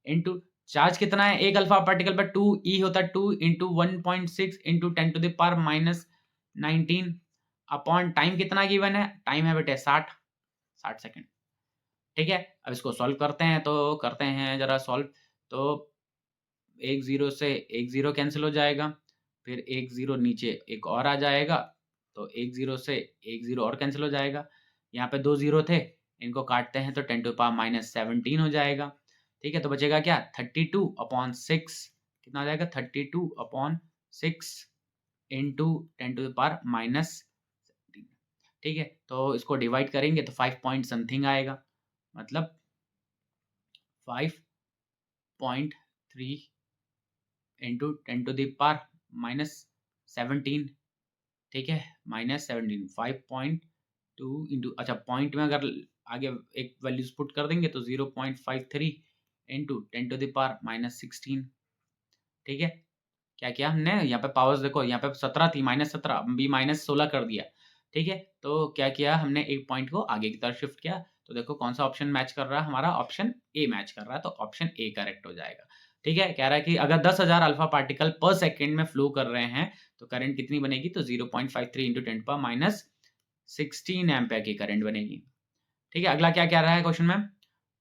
इंटू चार्ज कितना है, एक अल्फा पार्टिकल पर 2e होता है, 2 into 1.6 into 10 to the power minus 19 upon time कितना गिवन है, टाइम है बेटे 60 सेकंड। ठीक है, अब इसको सॉल्व करते हैं, तो करते हैं जरा सॉल्व। तो एक जीरो से एक जीरो कैंसिल हो जाएगा, फिर एक जीरो नीचे एक और आ जाएगा, तो एक जीरो से एक जीरो और कैंसिल हो जाएगा। यहाँ पे 2 जीरो थे, इनको काटते हैं तो 10 टू पावर माइनस 17 हो जाएगा। ठीक है, तो बचेगा क्या, 32 अपॉन 6, कितना हो जाएगा, 32 upon 6 into 10 to power minus 17। ठीक है, तो इसको डिवाइड करेंगे तो 5 पॉइंट समथिंग आएगा, मतलब 5.3 into 10 to the power minus 17। ठीक है, माइनस 17, 5.2 इंटू, अच्छा पॉइंट में अगर आगे एक वैल्यूज पुट कर देंगे तो 0.53 into 10 to the power minus 16। ठीक है, क्या किया हमने, यहाँ पे पावर्स देखो, यहाँ पे 17 थी, माइनस 17 भी माइनस 16 कर दिया। ठीक है, तो क्या किया हमने, एक पॉइंट को आगे की तरफ शिफ्ट किया। तो देखो कौन सा ऑप्शन मैच कर रहा है, हमारा ऑप्शन ए मैच कर रहा है, तो ऑप्शन ए करेक्ट हो जाएगा। ठीक है, कह रहा है कि अगर 10,000 अल्फा पार्टिकल पर सेकेंड में फ्लो कर रहे हैं तो करंट कितनी बनेगी, तो 0.53 इंटू 10 पर माइनस 16 एम्पेयर की करंट बनेगी। ठीक है, अगला क्या कह रहा है क्वेश्चन में,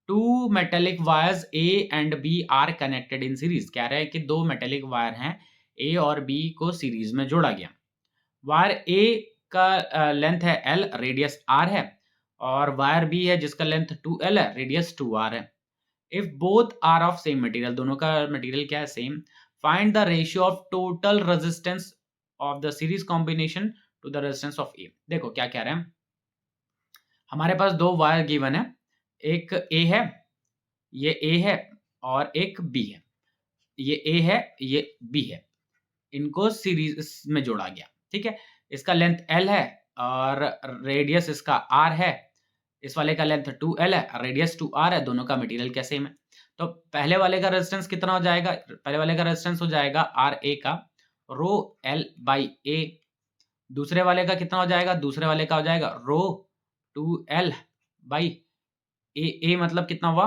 2 metallic wires A and B are connected in series. कह रहा है कि 2 मेटेलिक वायर हैं, ए और बी को सीरीज में जोड़ा गया। वायर ए का लेंथ है L, रेडियस R है, और वायर बी है जिसका लेंथ 2L है, रेडियस 2R है। If both are of same material, दोनों का मटेरियल क्या है, same, find the ratio of total resistance of the series combination to the resistance of A. देखो क्या कह रहे हैं, हमारे पास 2 वायर गिवन है, एक ए है, ये ए है, और एक बी है, ये ए है, ये बी है, इनको सीरीज में जोड़ा गया। ठीक है, इसका लेंथ L है और रेडियस इसका R है, इस वाले का लेंथ 2L है, रेडियस 2R है, दोनों का मटेरियल क्या सेम है। तो पहले वाले का रेजिस्टेंस कितना हो जाएगा, पहले वाले का रेजिस्टेंस हो जाएगा RA का रो L बाई A। दूसरे वाले का कितना हो जाएगा, दूसरे वाले का हो जाएगा रो 2L बाई A मतलब कितना हुआ,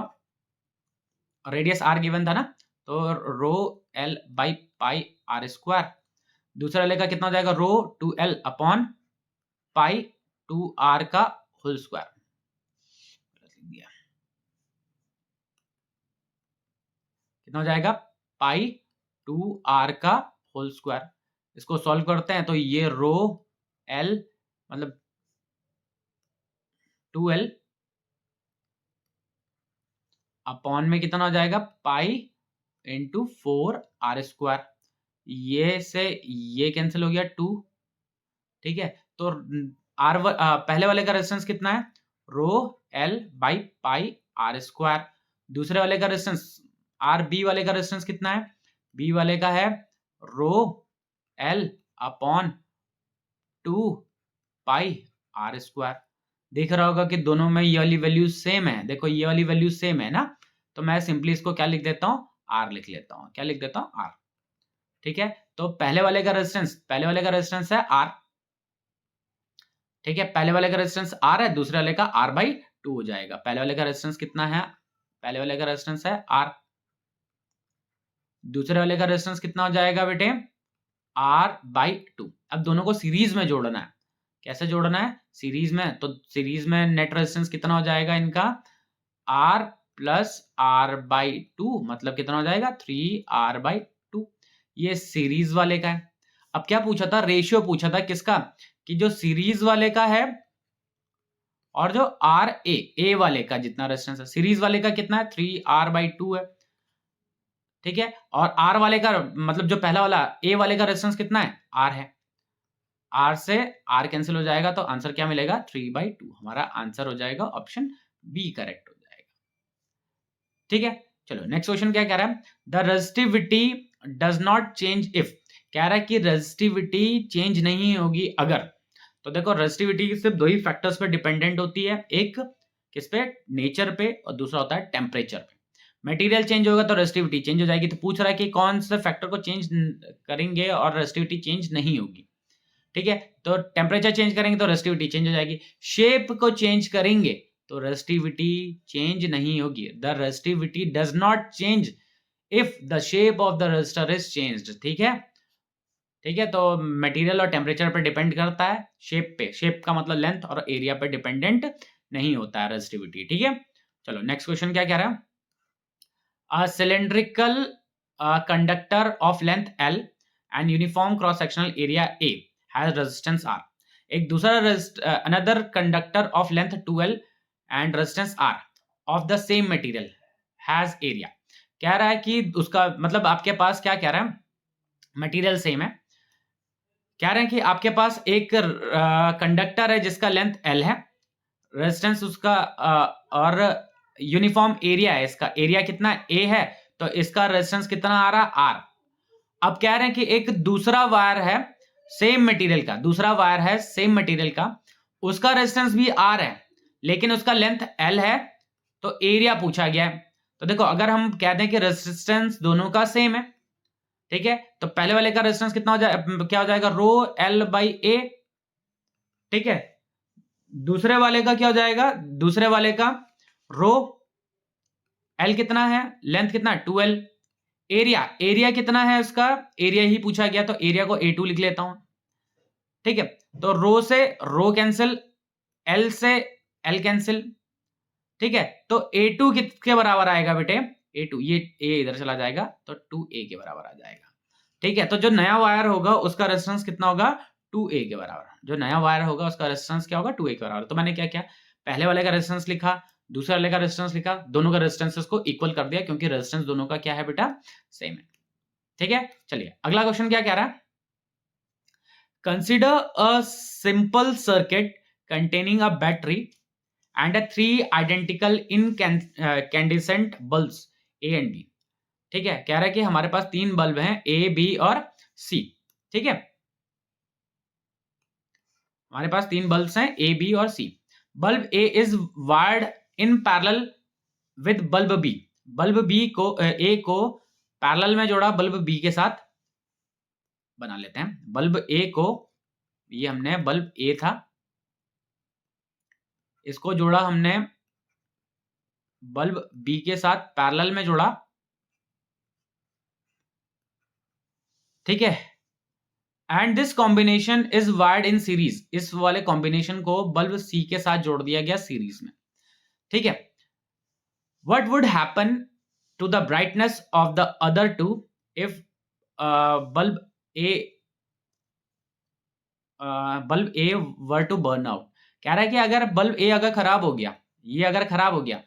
रेडियस R गिवन था ना, तो रो L by pi R square. दूसरे वाले का कितना हो जाएगा, रो 2L अपॉन पाई 2R का होल स्क्वायर। कितना हो जाएगा, पाई 2R का होल स्क्वायर। इसको सॉल्व करते हैं तो ये रो L मतलब 2L अपॉन में कितना हो जाएगा पाई इंटू 4r²। ये से ये कैंसिल हो गया 2। ठीक है, तो पहले वाले का रेजिस्टेंस कितना है रो एल बाई पाई r²। दूसरे वाले का रेजिस्टेंस आर बी वाले का रेजिस्टेंस कितना है, बी वाले का है रो एल अपॉन 2 पाई r²। देख रहा होगा कि दोनों में ये वाली वैल्यू सेम है। देखो ये वाली वैल्यू सेम है ना, तो मैं सिंपली इसको क्या लिख देता हूं, आर लिख लेता हूं। क्या लिख देता हूं, आर। ठीक है, तो पहले वाले का रेजिस्टेंस है आर। ठीक है, पहले वाले का रेजिस्टेंस आर है, दूसरे वाले का आर बाई 2 हो जाएगा। पहले वाले का रेजिस्टेंस कितना है, पहले वाले का रेजिस्टेंस है आर, दूसरे वाले का रेजिस्टेंस कितना हो जाएगा बेटे, आर बाई 2। अब दोनों को सीरीज में जोड़ना है। कैसे जोड़ना है, सीरीज में। तो सीरीज में नेट रेजिस्टेंस कितना हो जाएगा इनका, आर प्लस आर बाई 2, मतलब कितना हो जाएगा 3r बाई 2। ये सीरीज वाले का है। अब क्या पूछा था, रेशियो पूछा था किसका, कि जो सीरीज वाले का है और जो आर ए वाले का जितना रेजिस्टेंस है। सीरीज वाले का कितना है 3r बाई 2 है। ठीक है, और आर वाले का मतलब जो पहला वाला ए वाले का रेजिस्टेंस कितना है, आर है। आर से आर कैंसिल हो जाएगा, तो आंसर क्या मिलेगा 3/2। हमारा आंसर हो जाएगा ऑप्शन बी करेक्ट हो जाएगा। ठीक है, चलो नेक्स्ट क्वेश्चन क्या कह रहा है, the resistivity does not change if. कह रहा है कि रेजिस्टिविटी चेंज नहीं होगी अगर। तो देखो रेजिस्टिविटी सिर्फ दो ही फैक्टर्स पे डिपेंडेंट होती है, एक किस पे, नेचर पे, और दूसरा होता है टेम्परेचर पे। मटेरियल चेंज होगा तो रेजिस्टिविटी चेंज हो जाएगी। तो पूछ रहा है कि कौन से फैक्टर को चेंज करेंगे और रेजिस्टिविटी चेंज नहीं होगी। ठीक है, तो टेम्परेचर चेंज करेंगे तो रेजिस्टिविटी चेंज हो जाएगी। शेप को चेंज करेंगे तो रेजिस्टिविटी चेंज नहीं होगी। The resistivity does not change if the shape of the resistor is changed. ठीक है, ठीक है, तो मटेरियल और टेम्परेचर पे डिपेंड करता है, शेप पे। शेप का मतलब लेंथ और एरिया पे डिपेंडेंट नहीं होता है रेजिस्टिविटी। ठीक है, चलो नेक्स्ट क्वेश्चन क्या कह रहा है, a cylindrical conductor of length L and uniform cross sectional area A has resistance R। एक दूसरा another conductor of length 2L and resistance R of the same material has area. कह रहा है कि उसका मतलब आपके पास क्या कह रहा है, मटेरियल सेम है। कह रहे हैं कि आपके पास एक कंडक्टर है जिसका लेंथ L है, रेजिस्टेंस उसका और यूनिफॉर्म एरिया है, इसका एरिया कितना A है, तो इसका रेजिस्टेंस कितना आ रहा R। अब कह रहे हैं कि एक दूसरा वायर है सेम मटेरियल का, दूसरा वायर है सेम मटेरियल का, उसका रेजिस्टेंस भी R है लेकिन उसका लेंथ L है, तो एरिया पूछा गया है। तो देखो अगर हम कह दें कि रेजिस्टेंस दोनों का सेम है, ठीक है, तो पहले वाले का रेजिस्टेंस कितना हो जाएगा, क्या हो जाएगा रो L बाई A। ठीक है, दूसरे वाले का क्या हो जाएगा, दूसरे वाले का रो L कितना है, लेंथ कितना 2L। एरिया कितना है उसका, एरिया ही पूछा गया तो एरिया को A2 लिख लेता हूं। ठीक है, तो रो से रो कैंसिल, L से L कैंसिल। ठीक है, तो A2 किसके बराबर आएगा बेटे, A2, ये A इधर चला जाएगा तो 2A के बराबर आ जाएगा। ठीक है, तो जो नया वायर होगा उसका रेजिस्टेंस कितना होगा 2A के बराबर। जो नया वायर होगा उसका रेजिस्टेंस क्या होगा 2A के बराबर। तो मैंने क्या किया, पहले वाले का रेजिस्टेंस लिखा, दूसरे वाले का रेजिस्टेंस लिखा, दोनों का रेजिस्टेंस को इक्वल कर दिया क्योंकि रेजिस्टेंस दोनों का क्या है बेटा, सेम है। ठीक है, चलिए अगला क्वेश्चन क्या कह रहा है, consider a simple circuit containing a battery and 3 identical incandescent bulbs A and B। ठीक है, कह रहा है कि हमारे पास 3 बल्ब हैं A, B और C। ठीक है, हमारे पास 3 बल्ब्स हैं A, B और C। Bulb A is wired in parallel with bulb B। Bulb B को A को पैरेलल में जोड़ा बल्ब B के साथ, बना लेते हैं बल्ब A को, ये हमने बल्ब A था, इसको जोड़ा हमने बल्ब B के साथ पैरेलल में जोड़ा। ठीक है, and this combination is wired in series. इस वाले कॉम्बिनेशन को बल्ब C के साथ जोड़ दिया गया सीरीज में। ठीक है, what would happen to the brightness of the other two if bulb A were to burn out. कह रहा है कि अगर बल्ब A अगर खराब हो गया, ये अगर खराब हो गया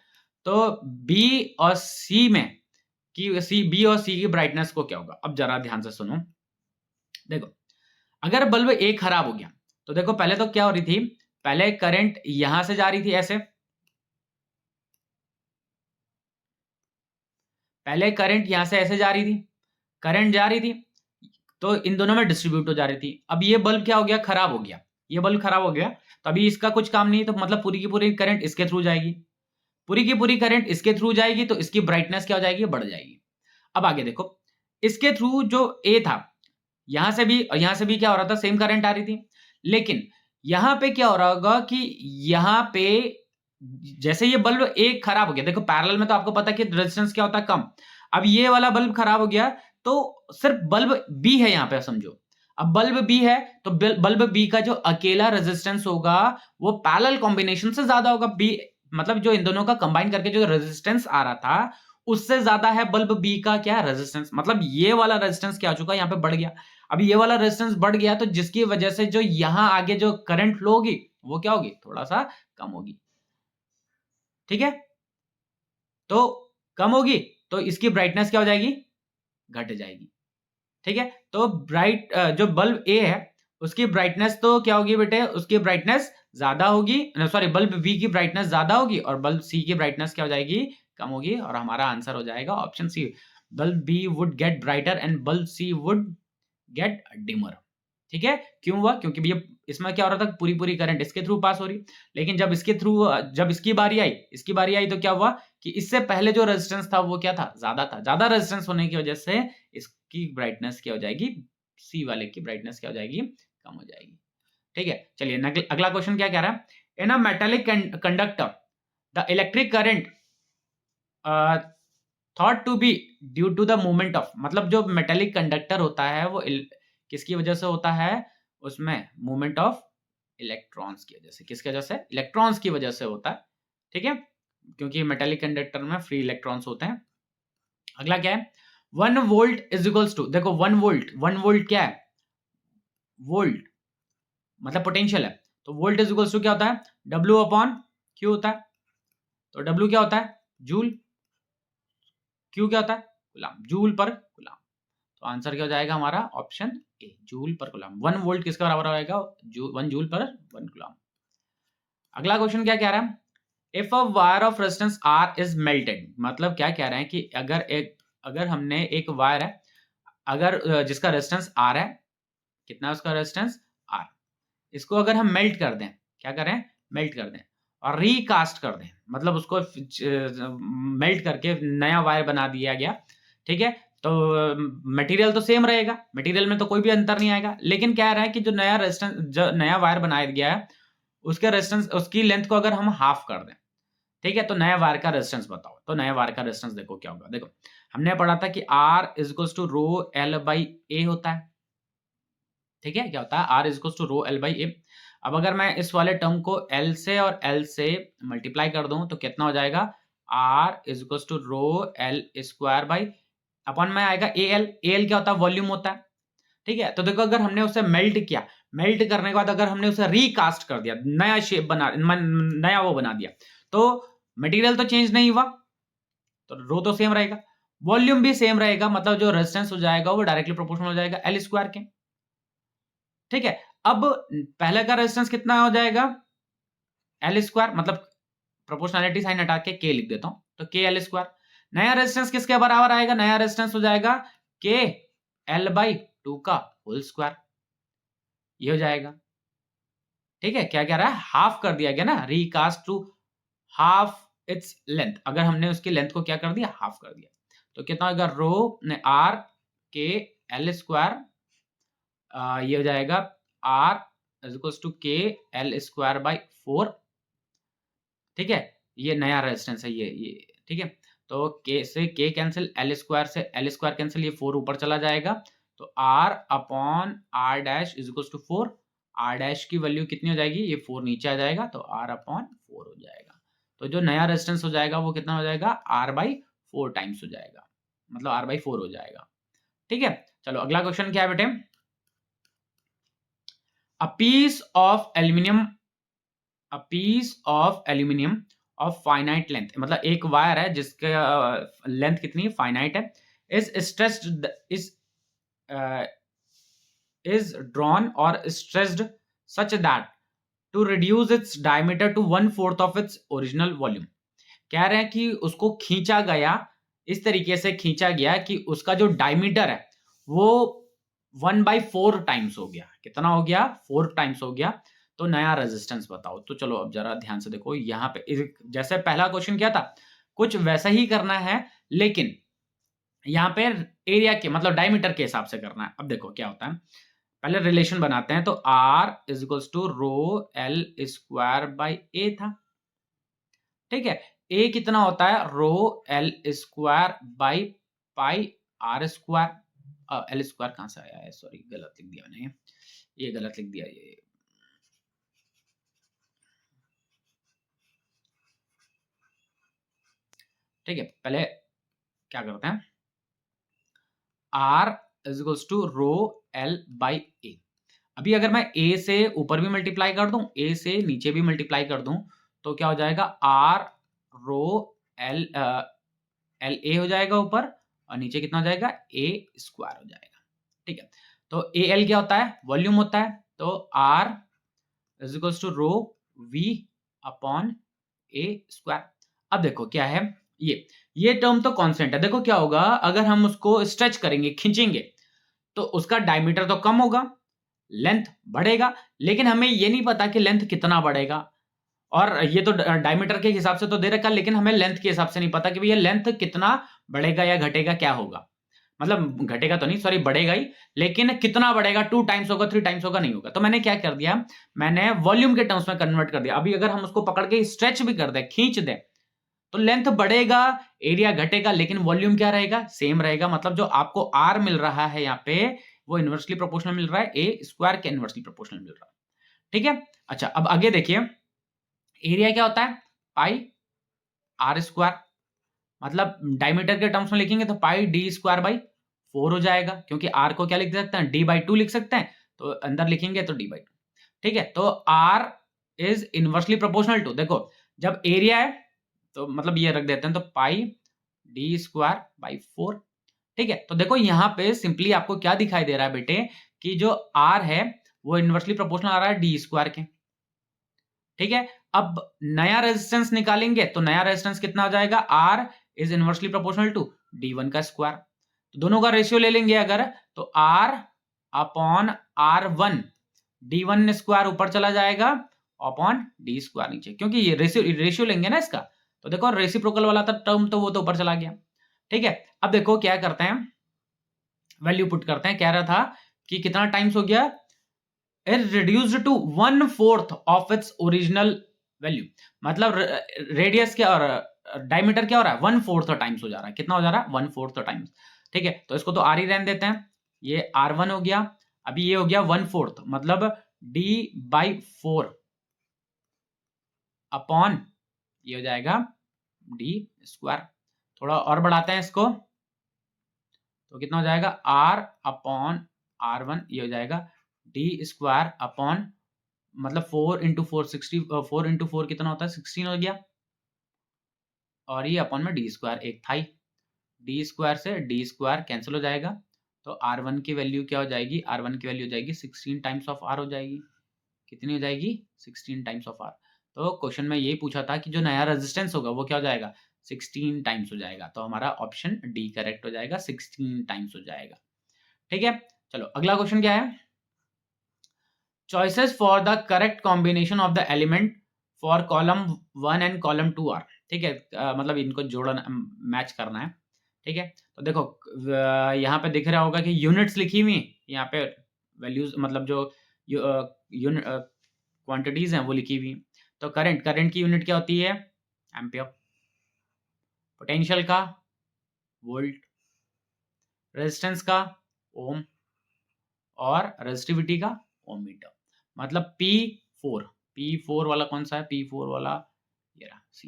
तो बी और सी में बी और सी की ब्राइटनेस को क्या होगा? अब जरा ध्यान से सुनो। देखो, अगर बल्ब ए खराब हो गया तो देखो पहले तो क्या हो रही थी, पहले करंट यहां से जा रही थी ऐसे, पहले करंट यहां से ऐसे जा रही थी, करंट जा रही थी तो इन दोनों में डिस्ट्रीब्यूट हो जा रही थी। अब ये बल्ब क्या हो गया? खराब हो गया। ये बल्ब खराब हो गया तो अभी इसका कुछ काम नहीं है, तो मतलब पूरी की पूरी करंट इसके थ्रू जाएगी, पूरी की पूरी करंट इसके थ्रू जाएगी तो इसकी ब्राइटनेस क्या हो जाएगी? बढ़ जाएगी। अब आगे देखो, इसके थ्रू जो ए था, यहां से भी क्या हो रहा था? सेम करंट आ रही थी। लेकिन यहां पे क्या हो रहा होगा कि यहां पे जैसे ये बल्ब एक खराब हो गया, देखो पैरेलल में तो आपको पता है कि रेजिस्टेंस क्या होता है? कम। अब ये वाला बल्ब खराब हो गया तो सिर्फ बल्ब बी है यहां पे, समझो। अब बल्ब बी है तो बल्ब बी का जो अकेला रेजिस्टेंस होगा वो पैरेलल कॉम्बिनेशन से ज्यादा होगा। बी मतलब जो इन दोनों का कंबाइन करके जो रेजिस्टेंस आ रहा था उससे ज्यादा है बल्ब बी का क्या रेजिस्टेंस। मतलब ये वाला रेजिस्टेंस क्या हो चुका है? यहाँ पे बढ़ गया। अब ये वाला रेजिस्टेंस बढ़ गया तो जिसकी वजह से जो यहां आगे जो करंट फ्लो होगी वो क्या होगी? थोड़ा सा कम होगी। ठीक है, तो कम होगी तो इसकी ब्राइटनेस क्या हो जाएगी? घट जाएगी। ठीक है, तो जो बल्ब ए है उसकी ब्राइटनेस तो क्या होगी बेटे? उसकी ब्राइटनेस ज्यादा होगी, सॉरी बल्ब बी की ब्राइटनेस ज्यादा होगी और बल्ब सी की ब्राइटनेस क्या हो जाएगी? कम होगी। और हमारा आंसर हो जाएगा option C, bulb B would get brighter and bulb C would get dimmer. ठीक है, क्यों हुआ? क्योंकि भैया इसमें क्या हो रहा था? पूरी पूरी करंट इसके थ्रू पास हो रही, लेकिन जब इसके थ्रू जब इसकी बारी आई तो क्या हुआ कि इससे पहले जो रेजिस्टेंस था वो क्या था? ज्यादा था। ज्यादा रेजिस्टेंस होने की वजह से इसकी ब्राइटनेस क्या हो जाएगी? सी वाले की ब्राइटनेस क्या हो जाएगी? कम हो जाएगी। ठीक है, चलिए अगला क्वेश्चन क्या कह रहा है? In a metallic conductor the electric current thought to be due to the movement of, मतलब जो मेटेलिक कंडक्टर होता है वो किसकी वजह से होता है? उसमें मूवमेंट ऑफ इलेक्ट्रॉन्स की वजह से। किसकी वजह से? इलेक्ट्रॉन्स की वजह से होता है। ठीक है, क्योंकि मेटेलिक कंडक्टर में फ्री इलेक्ट्रॉन्स होते हैं। अगला क्या है? 1 वोल्ट इज इक्वल्स टू, देखो 1 वोल्ट क्या है? वोल्ट मतलब पोटेंशियल है, तो वोल्ट इज इक्वल्स टू क्या होता है? W अपॉन Q होता है। तो W क्या होता है? जूल। Q क्या होता है? कूलम, जूल पर कूलम। तो आंसर क्या हो जाएगा हमारा? ऑप्शन ए, जूल पर कूलम। 1 वोल्ट किसके बराबर आएगा? 1 जूल पर 1 कूलम। अगला क्वेश्चन क्या कह रहा है? If a wire of resistance R is melted, मतलब क्या कह रहे हैं कि अगर हमने एक वायर है, अगर जिसका रेजिस्टेंस आर है, कितना है उसका रेजिस्टेंस? आर। इसको अगर हम मेल्ट कर दें, क्या करें? मेल्ट कर दें और रीकास्ट कर दें, मतलब उसको मेल्ट करके नया वायर बना दिया गया। ठीक है, तो मटेरियल तो सेम रहेगा, मटेरियल में तो कोई भी अंतर नहीं आएगा। लेकिन क्या रहा है कि जो नया वायर बनाया गया है उसके रेजिस्टेंस, उसकी लेंथ को अगर हम हाफ कर दें, ठीक है, तो नया वायर का रेजिस्टेंस बताओ। तो नया वायर का रेजिस्टेंस देखो क्या होगा। देखो हमने पढ़ा था कि R is equals to rho L by A होता है। ठीक है, क्या होता है? R is equals to rho L by A. अब अगर मैं इस वाले टर्म को L से और L से मल्टीप्लाई कर दूं तो कितना हो जाएगा? R is equals to rho L square by अपन में आएगा AL। AL क्या होता है? वॉल्यूम होता है। ठीक है, तो देखो अगर हमने उसे मेल्ट किया, मेल्ट करने के बाद अगर हमने उसे रिकास्ट कर दिया, नया शेप बना, नया वो बना दिया, तो मटेरियल तो चेंज नहीं हुआ, तो रो तो सेम रहेगा, वॉल्यूम भी सेम रहेगा, मतलब जो रेजिस्टेंस हो जाएगा वो डायरेक्टली प्रोपोर्शनल हो जाएगा एल स्क्वायर के। ठीक है, अब पहले का रेजिस्टेंस कितना हो जाएगा? एल स्क्वायर, मतलब प्रोपोर्शनलिटी साइन हटा के के लिख देता हूं, तो के एल स्क्वायर। नया रेजिस्टेंस किसके बराबर आएगा? नया रेजिस्टेंस हो जाएगा के एल बाई 2 का होल स्क्वायर, ये हो जाएगा। ठीक है, क्या कह रहा है? हाफ कर दिया गया ना, recast to half its length. अगर हमने उसकी लेंथ को क्या कर दिया? हाफ कर दिया, तो कितना होगा? रो आर के एल स्क्वायर, ये हो जाएगा आर इज इक्वल टू के एल स्क्वायर बाई 4। ठीक है, ये नया रेजिस्टेंस है ये। ठीक है, तो के से के कैंसिल, एल स्क्वायर से एल स्क्वायर कैंसिल, ये 4 ऊपर चला जाएगा, तो R upon R dash is equal to 4। R dash की वैल्यू कितनी हो जाएगी? ये 4 नीचे आ जाएगा, तो आर अपॉन 4 हो जाएगा। तो जो नया रेजिस्टेंस हो जाएगा वो कितना हो जाएगा? आर बाई 4 टाइम्स हो जाएगा, मतलब आर बाई 4 हो जाएगा। ठीक है, चलो अगला क्वेश्चन क्या है बेटे? A piece of aluminium of finite length, मतलब एक वायर है जिसका लेंथ कितनी फाइनाइट है, is stressed is drawn or stressed such that to reduce its diameter to 1/4 of its original volume। कह रहे हैं कि उसको खींचा गया, इस तरीके से खींचा गया कि उसका जो डायमीटर है वो 1/4 टाइम्स हो गया। कितना हो गया? 4 टाइम्स हो गया। तो नया रेजिस्टेंस बताओ। तो चलो अब जरा ध्यान से देखो, यहाँ पे जैसे पहला क्वेश्चन क्या था, कुछ वैसा ही करना है, लेकिन यहाँ पे एरिया के मतलब डायमीटर के हिसाब से करना है। अब देखो क्या होता है, पहले रिलेशन बनाते हैं। तो R is equals to rho L square by A था, ठीक है। ए कितना होता है? Rho L square by pi R square. L square कहां से आया है? सॉरी गलत लिख दिया मैंने, ये गलत लिख दिया ये। ठीक है, पहले क्या करते हैं, R is equals to rho L by A. अभी अगर मैं ए से ऊपर भी मल्टीप्लाई कर दूं, ए से नीचे भी मल्टीप्लाई कर दूं, तो क्या हो जाएगा? R rho L L A हो जाएगा ऊपर, और नीचे कितना हो जाएगा? ए स्क्वायर हो जाएगा, ठीक है। तो ए एल क्या होता है? वॉल्यूम होता है। तो R is equals to rho V upon A square. अब देखो क्या है, ये टर्म तो कांस्टेंट है। देखो क्या होगा, अगर हम उसको स्ट्रेच करेंगे, खींचेंगे, तो उसका डायमीटर तो कम होगा, लेंथ बढ़ेगा, लेकिन हमें ये नहीं पता कि लेंथ कितना बढ़ेगा। और ये तो डायमीटर के हिसाब से तो दे रखा, लेकिन हमें लेंथ के हिसाब से नहीं पता कि भैया लेंथ कितना बढ़ेगा या घटेगा, क्या होगा। मतलब घटेगा तो नहीं, सॉरी बढ़ेगा ही, लेकिन कितना बढ़ेगा? 2 टाइम्स होगा, 3 टाइम्स होगा, नहीं होगा। तो मैंने क्या कर दिया, मैंने वॉल्यूम के टर्म्स में कन्वर्ट कर दिया। अभी अगर हम उसको पकड़ के स्ट्रेच भी कर दे, खींच दे, तो लेंथ बढ़ेगा, एरिया घटेगा, लेकिन वॉल्यूम क्या रहेगा? सेम रहेगा। मतलब जो आपको आर मिल रहा है यहाँ पे, वो इनवर्सली प्रोपोर्शनल मिल रहा है ए स्क्वायर के इनवर्सली प्रोपोर्शनल मिल रहा है, ठीक है। अच्छा, अब आगे देखिए, एरिया क्या होता है? पाई आर स्क्वायर। मतलब डायमीटर के टर्म्स में लिखेंगे तो पाई डी स्क्वायर बाई 4 हो जाएगा, क्योंकि आर को क्या लिख सकते हैं? डी बाई 2 लिख सकते हैं, तो अंदर लिखेंगे तो डी बाई 2, ठीक है। तो R is inversely proportional to, देखो जब एरिया है तो मतलब ये रख देते हैं, तो पाई डी स्क्वायर बाई 4, ठीक है। तो देखो यहाँ पे सिंपली आपको क्या दिखाई दे रहा है बेटे, कि जो आर है वो इनवर्सली प्रोपोर्शनल आ रहा है डी स्क्वायर के, ठीक है। अब नया रेजिस्टेंस निकालेंगे, तो नया रेजिस्टेंस कितना हो जाएगा? R is inversely proportional to D one का स्क्वायर। तो दोनों का रेशियो ले लेंगे अगर, तो R upon R one, D one square ऊपर चला जाएगा अपॉन डी स्क्वायर नीचे, क्योंकि ये रेशियो लेंगे ना इसका। तो देखो रेसिप्रोकल वाला था टर्म, तो वो तो ऊपर चला गया, ठीक है। अब देखो क्या करते हैं, वैल्यू पुट करते हैं। कह रहा था कि कितना टाइम्स हो गया? Is reduced to 1/4 of its original value. मतलब रेडियस क्या और डायमीटर क्या हो रहा है? 1/4 टाइम्स हो जा रहा है। कितना हो जा रहा है? 1/4 टाइम्स, ठीक है। तो इसको तो आर ही रहने देते हैं, ये R1 हो गया। अभी ये हो गया 1/4, मतलब D बाई 4 अपॉन ये हो जाएगा डी स्क्वायर। थोड़ा और बढ़ाते हैं इसको, तो कितना हो जाएगा? R अपॉन R1, ये हो जाएगा डी स्क्वायर अपॉन, मतलब 4 इंटू 4 60, 4 इंटू 4 कितना होता है? 16 हो गया, और ये अपॉन में डी स्क्वायर एक था ही। डी स्क्वायर से डी स्क्वायर कैंसिल हो जाएगा, तो आर वन की वैल्यू क्या हो जाएगी? आर वन की वैल्यू हो जाएगी 16 टाइम्स ऑफ आर हो जाएगी। कितनी हो जाएगी? 16 टाइम्स ऑफ आर। तो क्वेश्चन में यही पूछा था कि जो नया रेजिस्टेंस होगा वो क्या हो जाएगा? 16 टाइम्स हो जाएगा। तो हमारा ऑप्शन डी करेक्ट हो जाएगा, 16 टाइम्स हो जाएगा, ठीक है। चलो अगला क्वेश्चन क्या है? Choices for the correct combination of the element for column 1 and column 2 are, ठीक है। मतलब इनको जोड़ना, मैच करना है, ठीक है। तो देखो यहाँ पे दिख रहा होगा कि यूनिट्स लिखी हुई, यहाँ पे वैल्यूज मतलब जो क्वांटिटीज हैं वो लिखी हुई। तो करंट की यूनिट क्या होती है? एम्पियर। पोटेंशियल का वोल्ट, रेजिस्टेंस का ओम, और रेजिस्टिविटी का ओम मीटर। मतलब P4 वाला कौन सा है? P4 वाला ये रहा सी।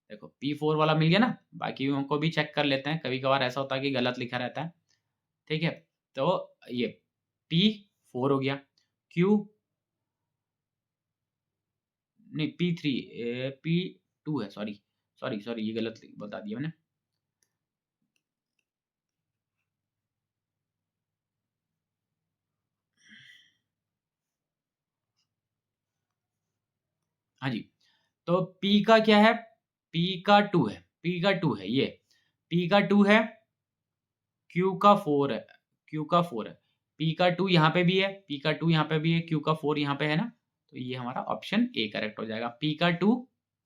देखो P4 वाला मिल गया ना, बाकी को भी चेक कर लेते हैं, कभी कभार ऐसा होता है कि गलत लिखा रहता है, ठीक है। तो ये P4 हो गया। Q नहीं P3, 2 है, सॉरी सॉरी सॉरी, ये गलत बता दिया मैंने। हाँ जी, तो P का क्या है, P का 2 है, P का 2 है, ये P का 2 है, Q का 4 है, Q का 4 है, P का 2 यहाँ पे भी है, P का 2 यहाँ पे भी है, Q का 4 यहाँ पे है ना, तो ये हमारा ऑप्शन ए करेक्ट हो जाएगा। P का 2,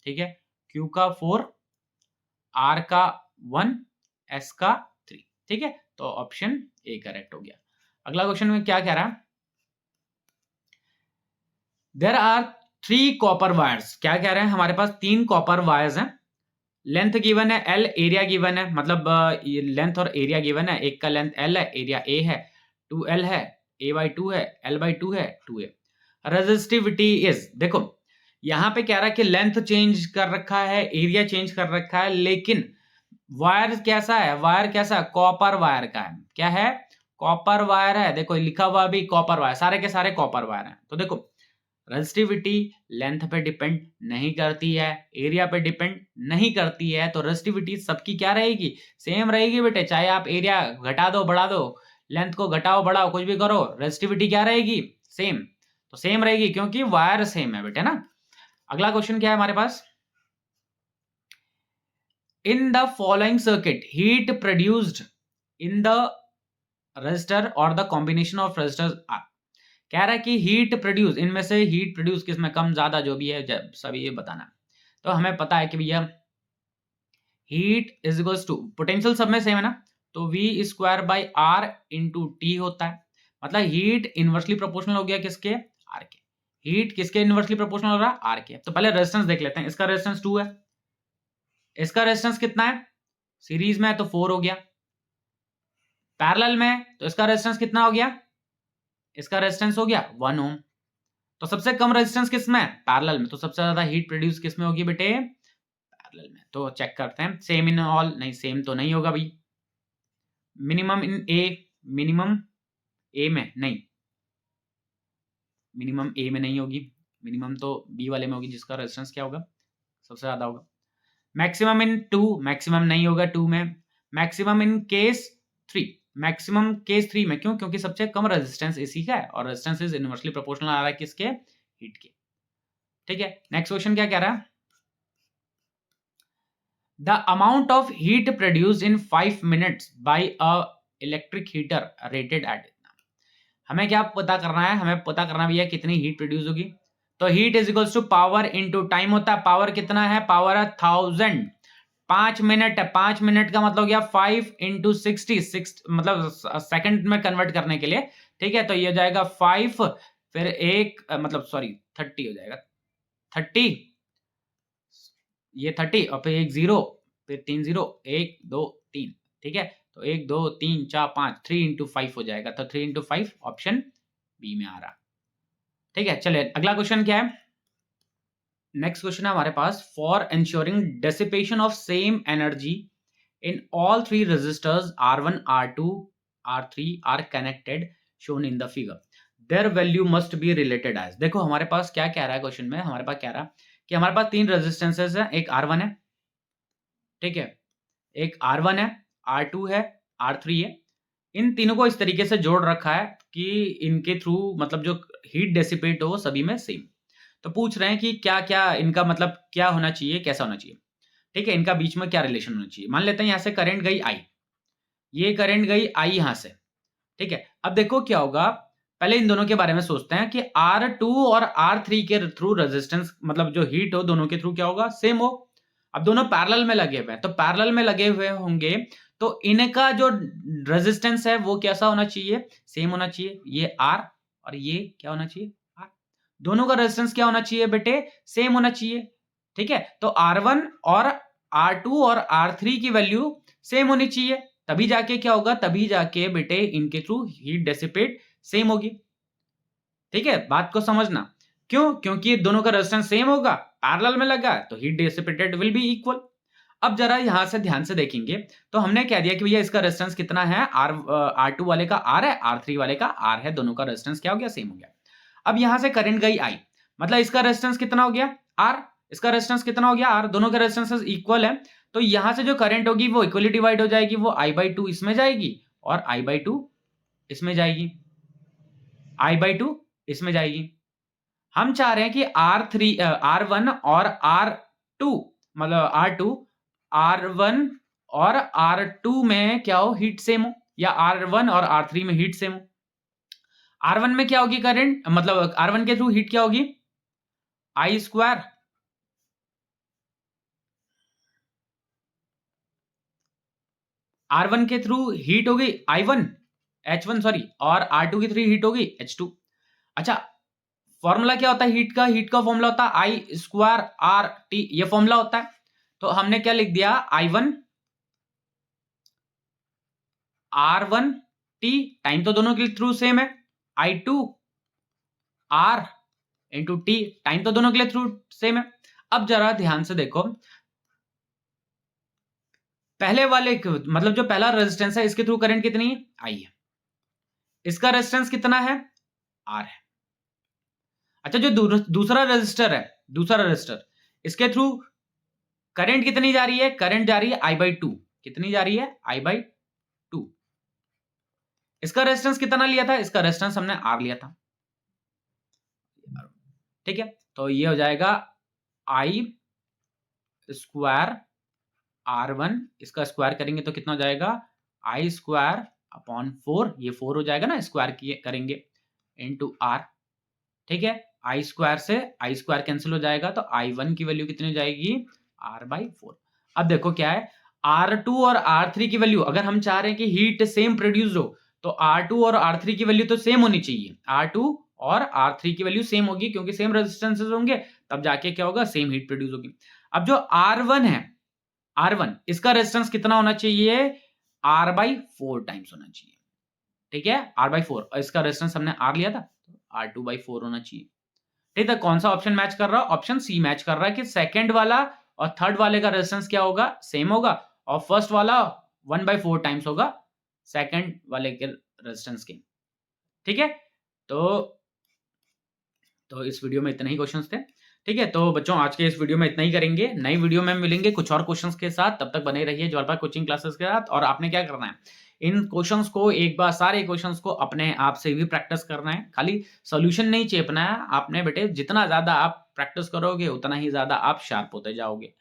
ठीक है, Q का 4, R का 1, S का 3, ठीक है, तो ऑप्शन ए करेक्ट हो गया। अगला क्वेश्चन में क्या कह रहा है, देयर आर 3 कॉपर वायर्स, क्या कह रहे हैं, हमारे पास 3 कॉपर वायर्स हैं, लेंथ गिवन है L, एरिया गिवन है, मतलब लेंथ और एरिया गिवन है, एक का लेंथ L है, एरिया A है, 2L है, A/2 है, L/2 है, 2A। रेजिस्टिविटी इज, देखो यहां पे कह रहा है कि लेंथ चेंज कर रखा है, एरिया चेंज कर रखा है, लेकिन वायर कैसा है, वायर कैसा, कॉपर वायर का है, क्या है, कॉपर वायर है, देखो लिखा हुआ भी कॉपर वायर, सारे के सारे कॉपर वायर हैं। तो देखो रेजिस्टिविटी लेंथ पे डिपेंड नहीं करती है, एरिया पे डिपेंड नहीं करती है, तो रेजिस्टिविटी सबकी क्या रहेगी, सेम रहेगी बेटे, चाहे आप एरिया घटा दो बढ़ा दो, लेंथ को घटाओ बढ़ाओ कुछ भी करो, रेजिस्टिविटी क्या रहेगी, सेम, तो सेम रहेगी क्योंकि वायर सेम है बेटे ना। अगला क्वेश्चन क्या है हमारे पास, in the following circuit heat produced in the resistor or the combination of resistors are, कह रहा है कि हीट प्रोड्यूस, इनमें से हीट प्रोड्यूस किसमें कम ज्यादा जो भी है सभी ये बताना। तो हमें पता है कि भैया heat is equals to, potential सब में सेम है ना, तो V square by R into T होता है, मतलब हीट इनवर्सली प्रोपोर्शनल हो गया किसके, R के, हीट किसके इनवर्सली प्रोपोर्शनल हो रहा है, R के। तो पहले रेजिस्टेंस देख लेते हैं, इसका रेजिस्टेंस 2 है, इसका रेजिस्टेंस कितना है, सीरीज में है तो 4 हो गया, पैरेलल में तो इसका रेजिस्टेंस कितना हो गया, इसका रेजिस्टेंस हो गया 1 ओम। तो सबसे कम रेजिस्टेंस किसमें है, पैरेलल में, तो सबसे ज्यादा हीट प्रोड्यूस किसमें होगी बेटे, पैरेलल में। तो चेक करते हैं, सेम इन ऑल, नहीं सेम तो नहीं होगा भाई, मिनिमम इन ए, मिनिमम ए में नहीं, मिनिमम ए में नहीं होगी, मिनिमम तो बी वाले में होगी जिसका रेजिस्टेंस क्या होगा, सबसे ज्यादा होगा। मैक्सिमम इन 2, मैक्सिमम नहीं होगा 2 में, maximum in case 3, maximum case 3 में, क्यों, क्योंकि सबसे कम रेजिस्टेंस इसी का है, और रेजिस्टेंस इज इनवर्सली प्रोपोर्शनल आ रहा है किसके, हीट के, ठीक है। नेक्स्ट क्वेश्चन क्या कह रहा है, the amount of heat produced in 5 minutes bye a electric heater rated eight, हमें क्या पता करना है, हमें पता करना भैया कितनी हीट प्रोड्यूस होगी, तो heat is equals to power into time होता है, पावर कितना है, पावर है 1000, 5 मिनट है, 5 मिनट का मतलब गया 5 इंटू 60, मतलब सेकंड में कन्वर्ट करने के लिए, ठीक है, तो ये हो जाएगा 5, फिर एक मतलब सॉरी 30 हो जाएगा, 30, ये 30 और फिर एक 0, फिर 3 0, 1 2 3, ठीक है, तो 1 2 3 4 5, 3 इंटू 5 हो जाएगा, तो 3 इंटू 5 ऑप्शन बी में आ रहा, ठीक है। चलिए अगला क्वेश्चन क्या है, नेक्स्ट क्वेश्चन है हमारे पास, for ensuring dissipation of same energy in all 3 resistors R1 R2 R3 are connected shown in the figure, their value must be related as, देखो हमारे पास क्या कह रहा है क्वेश्चन में, हमारे पास कह रहा है कि हमारे पास 3 रेजिस्टेंसेस है, एक R1 है, ठीक है, एक R1 है, R2 है, R3 है, इन तीनों को इस तरीके से जोड़ रखा है कि इनके थ्रू मतलब जो हीट डेसिपेट हो सभी में सेम, तो पूछ रहे हैं कि क्या क्या इनका मतलब क्या होना चाहिए, कैसा होना चाहिए, ठीक है, इनका बीच में क्या रिलेशन होना चाहिए। मान लेते हैं यहां से करंट गई आई, ये करंट गई आई यहां से, ठीक है, अब देखो क्या होगा, पहले इन दोनों के बारे में सोचते हैं कि R2 और R3 के थ्रू रेजिस्टेंस मतलब जो हीट हो दोनों के थ्रू क्या होगा, सेम हो। अब दोनों पैरेलल में लगे हुए हैं, तो पैरेलल में लगे हुए होंगे तो इनका जो रेजिस्टेंस है वो कैसा होना चाहिए, सेम होना चाहिए, ये R और ये क्या होना चाहिए, R, दोनों का रेजिस्टेंस क्या होना चाहिए बेटे, सेम होना चाहिए, ठीक है, तो R1 और R2 और R3 की वैल्यू सेम होनी चाहिए, तभी जाके क्या होगा, तभी जाके बेटे इनके थ्रू हीट डेसिपेट सेम होगी, ठीक है, बात को समझना, क्यों, क्योंकि दोनों का रेजिस्टेंस सेम होगा, पैरेलल में लगा तो heat dissipated will be equal. अब जरा यहां से ध्यान से देखेंगे तो हमने कह दिया कि भैया इसका रेजिस्टेंस कितना है, R2 वाले का R है, R3 वाले का R है, दोनों का रेजिस्टेंस क्या हो गया, सेम हो गया। अब यहां से करंट गई आई, मतलब इसका रेजिस्टेंस कितना हो गया R, इसका रेजिस्टेंस कितना हो गया R, दोनों के रेजिस्टेंसेस इक्वल है, तो यहां से जो करंट होगी वो इक्वली डिवाइड हो जाएगी, वो I/2 इसमें जाएगी और I/2 इसमें जाएगी, I/2 इसमें जाएगी। हम चाह रहे हैं कि R1 और R2 मतलब R1 और R2 में क्या हो, हीट सेम हो, या R1 और R3 में हीट सेम हो। R1 में क्या होगी करंट, मतलब R1 के थ्रू हीट क्या होगी, I स्क्वायर R1 के थ्रू हीट होगी H1 सॉरी, और R2 के थ्रू हीट होगी H2। अच्छा, फॉर्मूला क्या होता है हीट का, हीट का फॉर्मूला होता है I स्क्वायर RT, ये फॉर्मूला होता है। तो हमने क्या लिख दिया, I1 R1 T, टाइम तो दोनों के थ्रू सेम है, I2 R into T, time तो दोनों के लिए थ्रू सेम है। अब जरा ध्यान से देखो, पहले वाले मतलब जो पहला रेजिस्टेंस है इसके थ्रू करंट कितनी है, I है, इसका रेजिस्टेंस कितना है, R है। अच्छा, जो दूसरा रेजिस्टर इसके थ्रू करंट कितनी जा रही है, करंट जा रही है I/2, कितनी जा रही है, I/2। इसका रेजिस्टेंस कितना लिया था, इसका रेजिस्टेंस हमने R लिया था, ठीक है। तो ये हो जाएगा I स्क्वायर R1, इसका स्क्वायर करेंगे तो कितना हो जाएगा, I स्क्वायर अपॉन 4, ये 4 हो जाएगा ना, स्क्वायर करेंगे इनटू R, ठीक है। I स्क्वायर से I स्क्वायर कैंसिल हो जाएगा, तो I1 की वैल्यू कितनी हो जाएगी, R/4। अब देखो क्या है, R2 और R3 की वैल्यू, अगर हम चाह रहे हैं कि हीट सेम प्रोड्यूस हो, तो R2 और R3 की वैल्यू तो सेम होनी चाहिए, R2 और R3 की वैल्यू सेम होगी, क्योंकि सेम रेजिस्टेंसेस होंगे, तब जाके क्या होगा, सेम हीट प्रोड्यूस होगी। अब जो R1 है, R1 इसका रेजिस्टेंस कितना होना चाहिए, R/4 टाइम्स होना चाहिए, ठीक है, R/4, और इसका रेजिस्टेंस हमने R लिया था, R2/4 होना चाहिए, ठीक है। कौन सा ऑप्शन मैच कर रहा है, ऑप्शन सी मैच कर रहा है कि सेकंड वाला और थर्ड वाले का रेजिस्टेंस क्या होगा, सेम होगा, और फर्स्ट वाला 1/4 टाइम्स होगा सेकंड वाले के रेजिस्टेंस के, ठीक है। तो इस वीडियो में इतने ही क्वेश्चंस थे, ठीक है। तो बच्चों आज के इस वीडियो में इतना ही करेंगे, नई वीडियो में मिलेंगे कुछ और क्वेश्चंस के साथ, तब तक बने रहिए ज्वालपाल कोचिंग क्लासेस के साथ। और आपने क्या करना है, इन क्वेश्चंस को एक बार, सारे क्वेश्चंस को अपने आप से भी प्रैक्टिस करना है, खाली सॉल्यूशन नहीं चेपना है आपने बेटे, जितना ज्यादा आप प्रैक्टिस करोगे उतना ही ज्यादा आप शार्प होते जाओगे,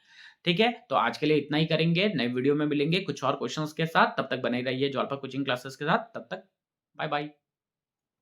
ठीक है। तो आज के लिए इतना ही करेंगे, नई वीडियो में मिलेंगे कुछ और क्वेश्चंस के साथ, तब तक बने रहिए ज्वालपाल कोचिंग क्लासेस के साथ, तब तक बाय बाय।